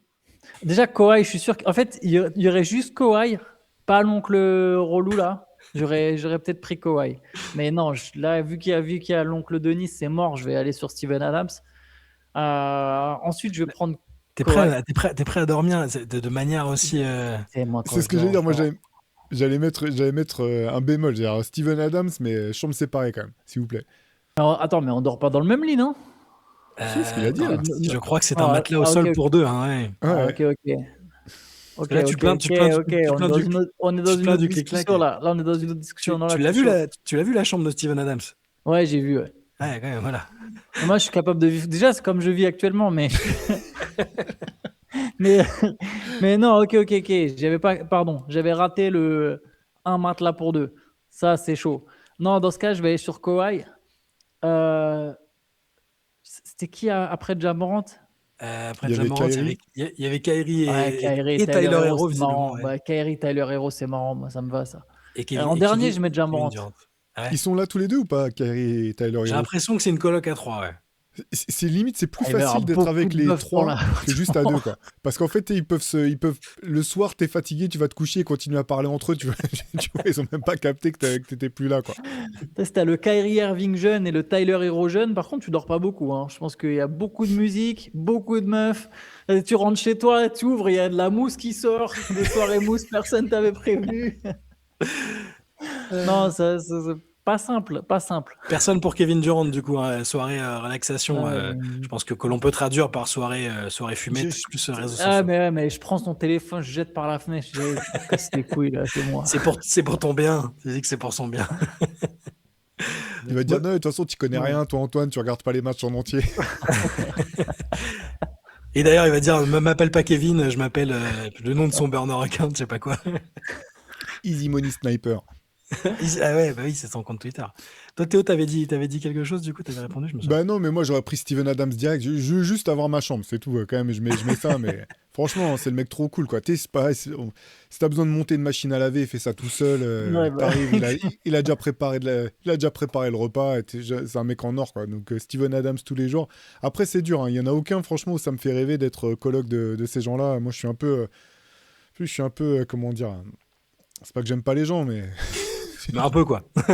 Déjà, Kawhi, je suis sûr qu'en fait, il y aurait juste Kawhi, pas l'oncle relou là. J'aurais peut-être pris Kawhi. Mais non, là, vu qu'il y a l'oncle Denis, c'est mort, je vais aller sur Steven Adams. Ensuite, je vais prendre. T'es prêt à dormir de manière aussi. C'est ce que j'allais dire. Moi, j'allais mettre un bémol. C'est-à-dire Steven Adams, mais chambre séparée quand même, s'il vous plaît. Alors, attends, mais on dort pas dans le même lit, non? C'est ce qu'il a dit. Je crois que c'est un matelas au sol pour 2. Hein, ouais. Ok. Là, tu plains on est dans une autre discussion là. Là, on est dans une autre discussion. Tu l'as vu la chambre de Steven Adams? Ouais, j'ai vu. Ouais, quand même, voilà. Moi, je suis capable de vivre. Déjà, c'est comme je vis actuellement, mais. mais non, ok. J'avais raté un matelas pour 2. Ça, c'est chaud. Non, dans ce cas, je vais aller sur Kawhi. C'était qui après Jamorant? Après Jamorant, il y avait Kyrie et Tyler Hero, visiblement. Kyrie, Tyler Hero, c'est marrant. Moi, ça me va, ça. En dernier, je mets Jamorant. Ils sont là tous les deux ou pas, Kyrie et Tyler Hero? J'ai l'impression que c'est une coloc à 3, ouais. C'est limite, c'est plus facile d'être avec les 3 que juste à 2, quoi. Parce qu'en fait, ils peuvent le soir, t'es fatigué, tu vas te coucher et continuer à parler entre eux. Tu vois, ils ont même pas capté que t'étais plus là, quoi. T'as le Kyrie Irving jeune et le Tyler Hero jeune. Par contre, tu dors pas beaucoup. Hein. Je pense qu'il y a beaucoup de musique, beaucoup de meufs. Tu rentres chez toi, tu ouvres, il y a de la mousse qui sort. Des soirées mousse, personne t'avait prévenu. Non, ça pas simple. Personne pour Kevin Durant, du coup, hein, soirée relaxation. Je pense que l'on peut traduire par soirée fumette, plus réseaux sociaux. Mais je prends son téléphone, je jette par la fenêtre, je casse les couilles, là, c'est moi. C'est pour ton bien. Tu dis que c'est pour son bien. Il va dire non, de toute façon, tu connais rien, toi, Antoine, tu regardes pas les matchs en entier. Et d'ailleurs, il va dire m'appelle pas Kevin, je m'appelle le nom de son burner account, je sais pas quoi. Easy Money Sniper. Ah ouais, bah oui, c'est son compte Twitter. Toi, Théo, t'avais dit quelque chose, du coup, t'avais répondu, je me souviens. Bah non, mais moi, j'aurais pris Steven Adams direct. Je veux juste avoir ma chambre, c'est tout. Quand même, je mets ça, mais franchement, c'est le mec trop cool, quoi. C'est pareil, si t'as besoin de monter une machine à laver, fais ça tout seul. T'arrives, il a déjà préparé le repas. C'est un mec en or, quoi. Donc, Steven Adams tous les jours. Après, c'est dur, hein. Il y en a aucun, franchement, où ça me fait rêver d'être coloc de ces gens-là. Moi, je suis un peu, comment dire... C'est pas que j'aime pas les gens, mais... Mais un peu, quoi. Ouais,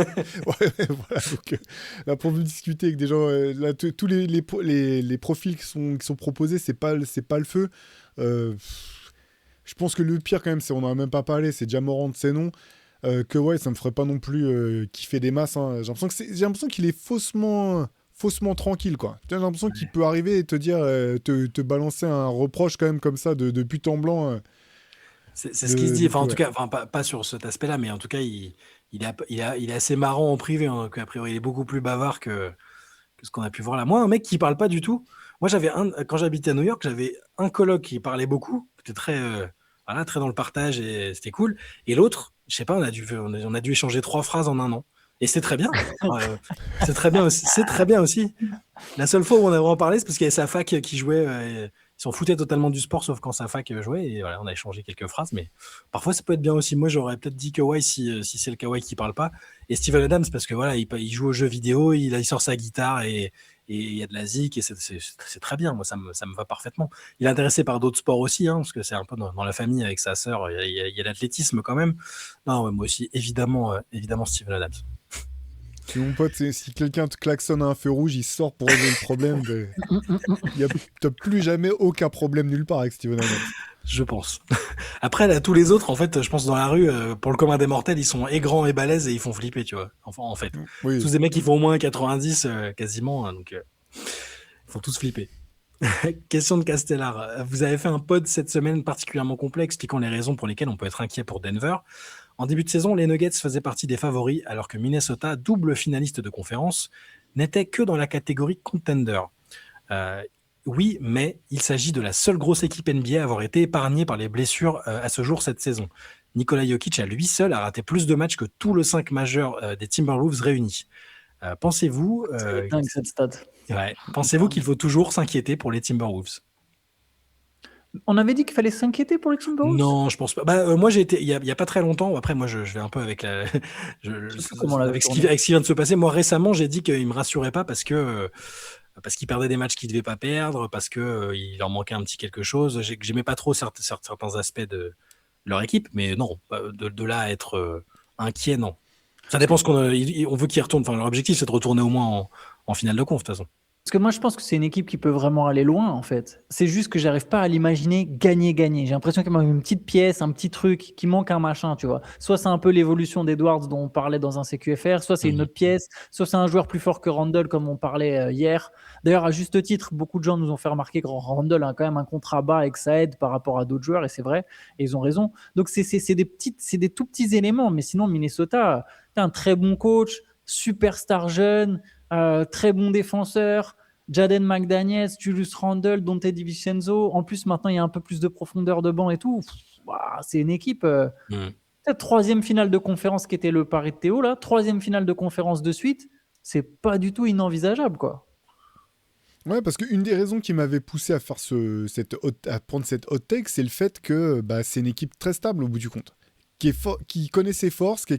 voilà. Donc, là, pour vous discuter avec des gens, là, tous les profils qui sont proposés, c'est pas le feu. Je pense que le pire, quand même, on en a même pas parlé, c'est Jamorant, c'est non. Que ouais, ça me ferait pas non plus kiffer des masses. Hein. J'ai l'impression qu'il est faussement tranquille, quoi. J'ai l'impression qu'il peut arriver et te dire, te balancer un reproche, quand même, comme ça, de but en blanc. C'est ce qu'il se dit. Enfin, en tout cas, pas sur cet aspect-là, mais en tout cas, il est assez marrant en privé, hein, qu'a priori il est beaucoup plus bavard que ce qu'on a pu voir là. Moi, un mec qui parle pas du tout, Moi, quand j'habitais à New York, j'avais un coloc qui parlait beaucoup, qui était voilà, très dans le partage et c'était cool. Et l'autre, je sais pas, on a dû échanger 3 phrases en un an. Et c'est très bien. C'est très bien aussi. C'est très bien aussi. La seule fois où on a vraiment parlé, c'est parce qu'il y avait sa fac qui jouait. Ils s'en foutaient totalement du sport, sauf quand sa fac jouait. Et voilà, on a échangé quelques phrases. Mais parfois, ça peut être bien aussi. Moi, j'aurais peut-être dit Kawhi si c'est le Kawhi qui parle pas. Et Steven Adams, parce que voilà, il joue aux jeux vidéo, il sort sa guitare et il y a de la zik. Et c'est très bien. Moi, ça me va parfaitement. Il est intéressé par d'autres sports aussi, hein, parce que c'est un peu dans la famille avec sa sœur. Il y a l'athlétisme quand même. Non, ouais, moi aussi, évidemment Steven Adams. Si mon pote, si quelqu'un te klaxonne à un feu rouge, il sort pour régler le problème. T'as plus jamais aucun problème nulle part avec Steven Adams. Je pense. Après, là, tous les autres, en fait, je pense dans la rue, pour le commun des mortels, ils sont et grands et balèzes et ils font flipper, tu vois. Enfin, en fait. Oui. Tous des mecs qui font au moins 90 quasiment, hein, donc ils font tous flipper. Question de Castellar. Vous avez fait un pod cette semaine particulièrement complet expliquant les raisons pour lesquelles on peut être inquiet pour Denver. En début de saison, les Nuggets faisaient partie des favoris, alors que Minnesota, double finaliste de conférence, n'était que dans la catégorie contender. Oui, mais il s'agit de la seule grosse équipe NBA à avoir été épargnée par les blessures à ce jour cette saison. Nikola Jokic, à lui seul, a raté plus de matchs que tous les 5 majeurs des Timberwolves réunis. Pensez-vous C'est dingue cette stat. Ouais. Pensez-vous qu'il faut toujours s'inquiéter pour les Timberwolves? On avait dit qu'il fallait s'inquiéter pour les Timberwolves? Non, je pense pas. Moi, j'ai été il y a pas très longtemps. Après, moi, je vais un peu avec avec ce qui vient de se passer. Moi, récemment, j'ai dit qu'il me rassurait pas parce qu'ils perdaient des matchs qu'ils devaient pas perdre, parce que il leur manquait un petit quelque chose. J'aimais pas trop certains aspects de leur équipe, mais non, de là à être inquiet, non. Ça dépend ce qu'on veut qu'ils retournent. Enfin, leur objectif, c'est de retourner au moins en finale de conf, de toute façon. Parce que moi, je pense que c'est une équipe qui peut vraiment aller loin, en fait. C'est juste que j'arrive pas à l'imaginer gagner. J'ai l'impression qu'il manque une petite pièce, un petit truc, qui manque un machin, tu vois. Soit c'est un peu l'évolution d'Edwards dont on parlait dans un CQFR, soit c'est une autre pièce, soit c'est un joueur plus fort que Randle, comme on parlait hier. D'ailleurs, à juste titre, beaucoup de gens nous ont fait remarquer que Randle a quand même un contrat bas et que ça aide par rapport à d'autres joueurs, et c'est vrai, et ils ont raison. Donc c'est des tout petits éléments, mais sinon, Minnesota, t'as un très bon coach, superstar jeune, très bon défenseur, Jaden McDaniels, Julius Randle, Dante DiVincenzo. En plus, maintenant, il y a un peu plus de profondeur de banc et tout. C'est une équipe. Cette troisième finale de conférence qui était le pari de Théo, là, troisième finale de conférence de suite, c'est pas du tout inenvisageable, quoi. Ouais, parce qu'une des raisons qui m'avait poussé à faire à prendre cette hot take, c'est le fait que c'est une équipe très stable au bout du compte. Qui connaît ses forces, qui est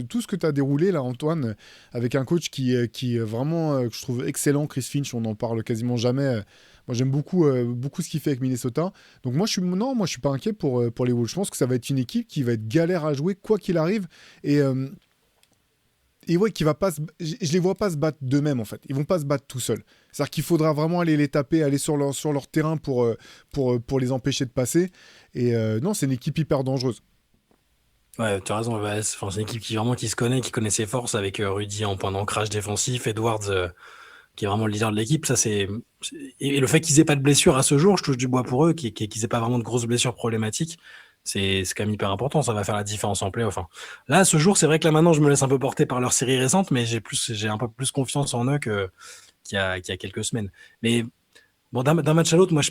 tout ce que tu as déroulé là, Antoine, avec un coach qui est vraiment, que je trouve excellent, Chris Finch, on n'en parle quasiment jamais. Moi, j'aime beaucoup ce qu'il fait avec Minnesota. Donc moi, je suis pas inquiet pour les Wolves. Je pense que ça va être une équipe qui va être galère à jouer quoi qu'il arrive. Et ouais, qui va pas je les vois pas se battre d'eux-mêmes, en fait. Ils vont pas se battre tout seuls. C'est-à-dire qu'il faudra vraiment aller les taper, aller sur leur terrain pour les empêcher de passer. Et non, c'est une équipe hyper dangereuse. Ouais, tu as raison. C'est une équipe qui se connaît ses forces, avec Rudy en point d'ancrage défensif, Edwards qui est vraiment le leader de l'équipe. Ça, et le fait qu'ils aient pas de blessures à ce jour, je touche du bois pour eux, qu'ils aient pas vraiment de grosses blessures problématiques, c'est quand même hyper important. Ça va faire la différence en play. Enfin, là, à ce jour, c'est vrai que là maintenant, je me laisse un peu porter par leur série récente, mais j'ai un peu plus confiance en eux qu'il y a quelques semaines. Mais bon, d'un match à l'autre, moi,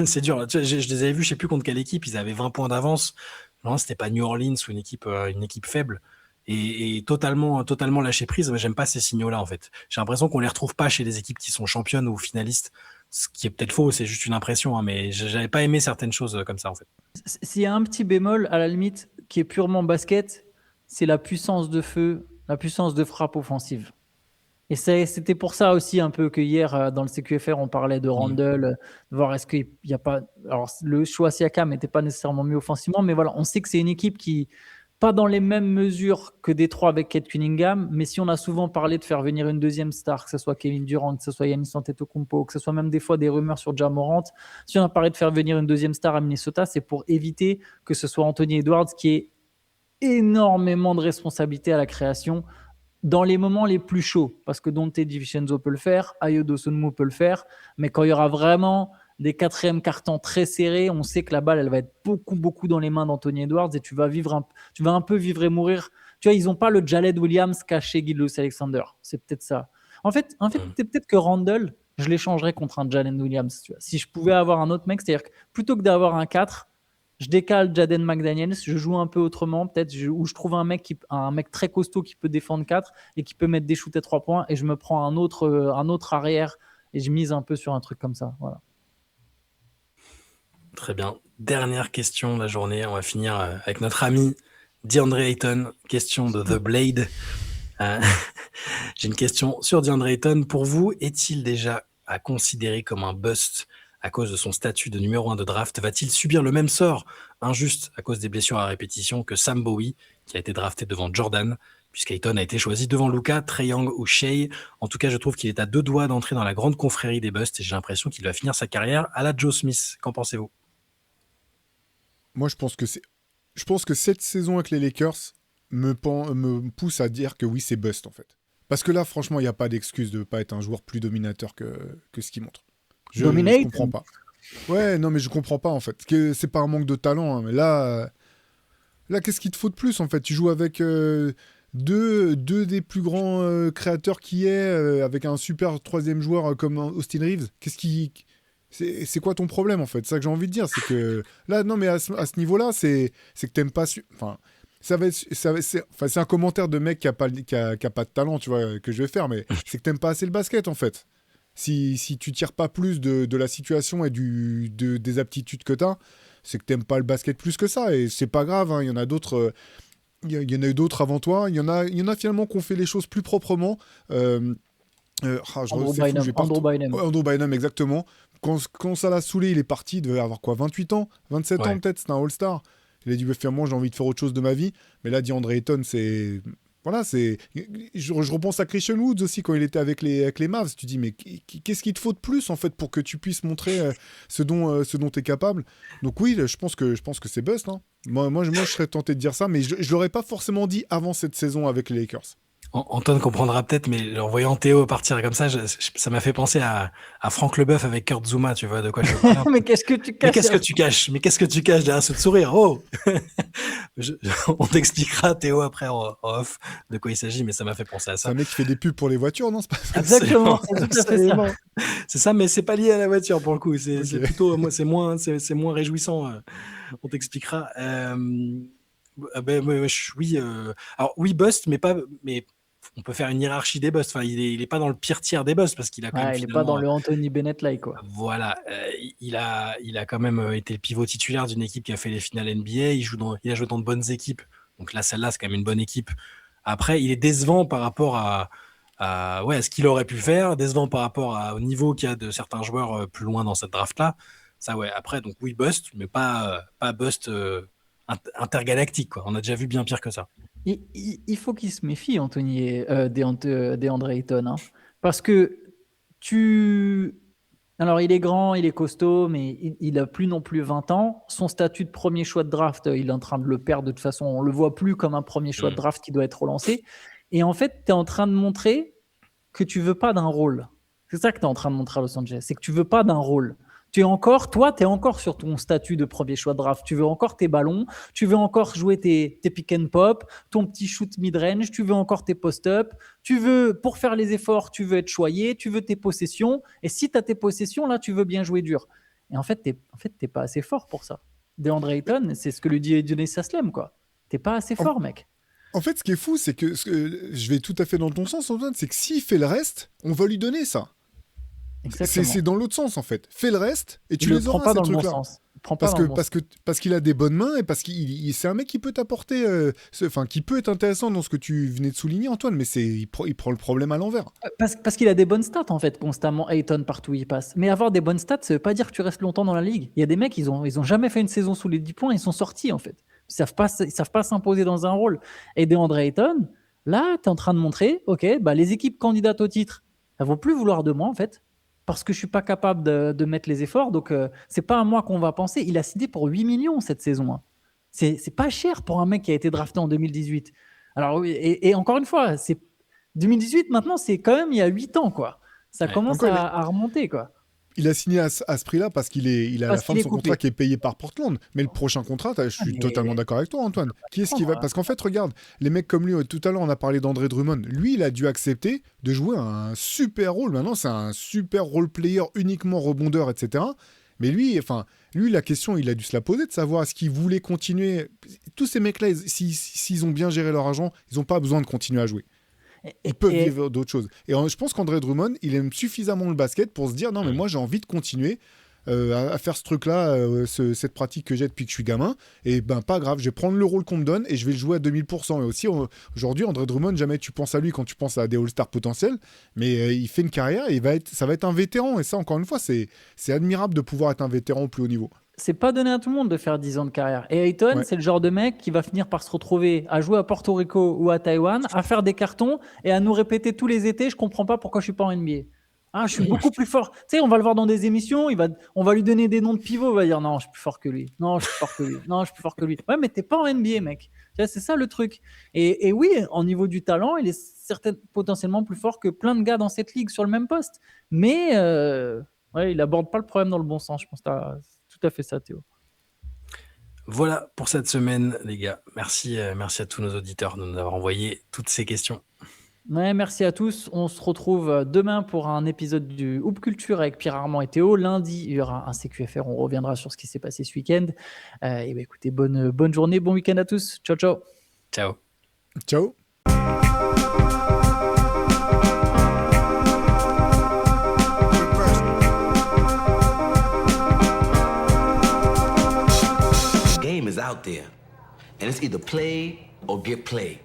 c'est dur. Tu sais, je les avais vus, je sais plus contre quelle équipe. Ils avaient 20 points d'avance. Non, c'était pas New Orleans ou une équipe faible et totalement lâché prise. Moi, j'aime pas ces signaux-là, en fait. J'ai l'impression qu'on les retrouve pas chez les équipes qui sont championnes ou finalistes, ce qui est peut-être faux, c'est juste une impression, hein, mais j'avais pas aimé certaines choses comme ça, en fait. S'il y a un petit bémol, à la limite, qui est purement basket, c'est la puissance de feu, la puissance de frappe offensive. Et c'était pour ça aussi un peu que hier, dans le CQFR, on parlait de Randle, de voir est-ce qu'il n'y a pas... Alors, le choix Siakam n'était pas nécessairement mieux offensivement, mais voilà, on sait que c'est une équipe qui, pas dans les mêmes mesures que Détroit avec Kate Cunningham, mais si on a souvent parlé de faire venir une deuxième star, que ce soit Kevin Durant, que ce soit Giannis Antetokounmpo, que ce soit même des fois des rumeurs sur Ja Morant, si on a parlé de faire venir une deuxième star à Minnesota, c'est pour éviter que ce soit Anthony Edwards qui ait énormément de responsabilités à la création dans les moments les plus chauds, parce que Dante DiVincenzo peut le faire, Ayo Dosunmu peut le faire, mais quand il y aura vraiment des quatrièmes cartons très serrés, on sait que la balle, elle va être beaucoup dans les mains d'Anthony Edwards et tu vas un peu vivre et mourir. Tu vois, ils n'ont pas le Jaled Williams caché Gilgeous Alexander. C'est peut-être ça. En fait, peut-être que Randle, je l'échangerais contre un Jalen Williams. Tu vois. Si je pouvais avoir un autre mec, c'est-à-dire que plutôt que d'avoir un 4, je décale Jaden McDaniels, je joue un peu autrement, peut-être, où je trouve un mec très costaud qui peut défendre 4 et qui peut mettre des shoots à 3 points, et je me prends un autre arrière et je mise un peu sur un truc comme ça. Voilà. Très bien. Dernière question de la journée. On va finir avec notre ami DeAndre Ayton. Question de The Blade. J'ai une question sur DeAndre Ayton. Pour vous, est-il déjà à considérer comme un bust à cause de son statut de numéro 1 de draft? Va-t-il subir le même sort injuste à cause des blessures à répétition que Sam Bowie, qui a été drafté devant Jordan, puisqu'Ayton a été choisi devant Luka, Trae Young ou Shai? En tout cas, je trouve qu'il est à 2 doigts d'entrer dans la grande confrérie des busts et j'ai l'impression qu'il va finir sa carrière à la Joe Smith. Qu'en pensez-vous? Moi, je pense que cette saison avec les Lakers me pousse à dire que oui, c'est bust en fait. Parce que là, franchement, il n'y a pas d'excuse de ne pas être un joueur plus dominateur que ce qu'il montre. Je Dominate. comprends pas. Ouais, non, mais je comprends pas en fait. C'est pas un manque de talent, hein, mais là, qu'est-ce qu'il te faut de plus en fait? Tu joues avec deux des plus grands créateurs qui est, avec un super troisième joueur comme Austin Reeves. C'est quoi ton problème en fait? C'est ça que j'ai envie de dire, c'est que là, non, mais à ce niveau-là, c'est que t'aimes pas. Enfin, c'est un commentaire de mec qui a pas de talent, tu vois, que je vais faire, mais c'est que t'aimes pas assez le basket en fait. Si tu tires pas plus de la situation et des aptitudes que t'as, c'est que t'aimes pas le basket plus que ça, et c'est pas grave, hein, il y en a d'autres. Il y en a eu d'autres avant toi. Il y en a finalement qui ont fait les choses plus proprement. Andrew Bynum. Andrew Bynum, exactement. Quand ça l'a saoulé, il est parti, il devait avoir quoi, 28 ans 27 ans peut-être, c'était un All-Star. Il a dit, moi j'ai envie de faire autre chose de ma vie. Mais là, DeAndre Ayton, c'est... Voilà, c'est... Je repense à Christian Woods aussi, quand il était avec les Mavs. Tu dis, mais qu'est-ce qu'il te faut de plus, en fait, pour que tu puisses montrer ce dont tu es capable? Donc oui, je pense que c'est bust. Hein. Moi, je serais tenté de dire ça, mais je ne l'aurais pas forcément dit avant cette saison avec les Lakers. Antoine comprendra peut-être, mais en voyant Théo partir comme ça, ça m'a fait penser à Franck Leboeuf avec Kurt Zouma, tu vois de quoi je parle. Mais qu'est-ce que tu caches? Mais qu'est-ce que tu caches derrière ce sourire? Oh on t'expliquera, Théo, après en off de quoi il s'agit, mais ça m'a fait penser à ça. C'est un mec qui fait des pubs pour les voitures, non? C'est pas ça. Exactement, c'est tout à fait ça. C'est ça, mais c'est pas lié à la voiture pour le coup. C'est plutôt, moi, c'est moins réjouissant. On t'expliquera. Oui. Alors oui, bust, mais on peut faire une hiérarchie des busts. Enfin, il est pas dans le pire tiers des busts parce qu'il a quand même il est pas dans le Anthony Bennett like quoi. Voilà, il a quand même été le pivot titulaire d'une équipe qui a fait les finales NBA. Il a joué dans de bonnes équipes. Donc là, celle-là, c'est quand même une bonne équipe. Après, il est décevant par rapport à ce qu'il aurait pu faire, décevant par rapport au niveau qu'il y a de certains joueurs plus loin dans cette draft-là. Ça, ouais. Après, donc oui, bust, mais pas bust intergalactique, quoi. On a déjà vu bien pire que ça. Il faut qu'il se méfie, Anthony, DeAndre Ayton, hein, parce que alors il est grand, il est costaud, mais il a plus non plus 20 ans. Son statut de premier choix de draft, il est en train de le perdre de toute façon. On le voit plus comme un premier choix de draft qui doit être relancé. Et en fait, tu es en train de montrer que tu veux pas d'un rôle. C'est ça que tu es en train de montrer à Los Angeles, c'est que tu veux pas d'un rôle. Tu es encore sur ton statut de premier choix de draft. Tu veux encore tes ballons, tu veux encore jouer tes pick and pop, ton petit shoot mid-range, tu veux encore tes post-up. Tu veux, pour faire les efforts, tu veux être choyé, tu veux tes possessions. Et si tu as tes possessions, là, tu veux bien jouer dur. Et en fait, t'es pas assez fort pour ça. DeAndre Ayton, c'est ce que lui dit Dionys Aslem, quoi. T'es pas assez fort, mec. En fait, ce qui est fou, c'est que je vais tout à fait dans ton sens, Antoine, c'est que s'il fait le reste, on va lui donner ça. C'est dans l'autre sens en fait. Fais le reste et tu les auras, ces trucs-là. Parce qu'il a des bonnes mains et parce qu'il c'est un mec qui peut t'apporter, qui peut être intéressant dans ce que tu venais de souligner, Antoine, mais il prend le problème à l'envers. Parce qu'il a des bonnes stats en fait, constamment, Ayton partout où il passe. Mais avoir des bonnes stats, ça veut pas dire que tu restes longtemps dans la ligue. Il y a des mecs, ils ont jamais fait une saison sous les 10 points, ils sont sortis en fait. Ils savent pas s'imposer dans un rôle. Et DeAndre Ayton, là, tu es en train de montrer, les équipes candidates au titre, elles vont plus vouloir de moi en fait. Parce que je suis pas capable de mettre les efforts. Donc, c'est pas à moi qu'on va penser. Il a signé pour 8 millions cette saison. Hein. C'est pas cher pour un mec qui a été drafté en 2018. Alors, oui, et encore une fois, 2018, maintenant, c'est quand même il y a 8 ans, quoi. Ça commence à remonter, quoi. Il a signé à ce prix-là parce qu'il a la Parce fin qu'il de est son coupé. contrat qui est payé par Portland. Mais le prochain contrat, je suis mais- totalement d'accord avec toi, Antoine. Qui est-ce qui va... Comprends, Parce qu'en fait, regarde, les mecs comme lui, tout à l'heure, on a parlé d'André Drummond. Lui, il a dû accepter de jouer un super rôle. Maintenant, c'est un super role player, uniquement rebondeur, etc. Mais lui, la question, il a dû se la poser de savoir est-ce qu'il voulait continuer. Tous ces mecs-là, s'ils ont bien géré leur argent, ils n'ont pas besoin de continuer à jouer. Ils peuvent vivre d'autres choses. Et je pense qu'André Drummond, il aime suffisamment le basket pour se dire non, mais moi, j'ai envie de continuer à faire ce truc-là, cette pratique que j'ai depuis que je suis gamin. Et ben, pas grave, je vais prendre le rôle qu'on me donne et je vais le jouer à 2000%. Et aussi, aujourd'hui, André Drummond, jamais tu penses à lui quand tu penses à des All-Stars potentiels, mais il fait une carrière et ça va être un vétéran. Et ça, encore une fois, c'est admirable de pouvoir être un vétéran au plus haut niveau. C'est pas donné à tout le monde de faire 10 ans de carrière. Et Ayton, Ouais. c'est le genre de mec qui va finir par se retrouver à jouer à Porto Rico ou à Taïwan, à faire des cartons et à nous répéter tous les étés, je comprends pas pourquoi je suis pas en NBA. Ah, je suis beaucoup plus fort. Tu sais, on va le voir dans des émissions, on va lui donner des noms de pivots, il va dire non, je suis plus fort que lui. Non, je suis plus fort que lui. Non, je suis plus fort que lui. Ouais, mais t'es pas en NBA, mec. Tu vois, c'est ça le truc. Et oui, au niveau du talent, il est potentiellement plus fort que plein de gars dans cette ligue sur le même poste. Mais ouais, il aborde pas le problème dans le bon sens. Je pense que t'as tout à fait ça, Théo. Voilà pour cette semaine, les gars. Merci à tous nos auditeurs de nous avoir envoyé toutes ces questions. Ouais, merci à tous. On se retrouve demain pour un épisode du Hoop Culture avec Pierre Armand et Théo. Lundi, il y aura un CQFR. On reviendra sur ce qui s'est passé ce week-end. Et ben, écoutez, bonne journée, bon week-end à tous. Ciao, ciao. Ciao. Ciao. Game is out there, and it's either play or get played.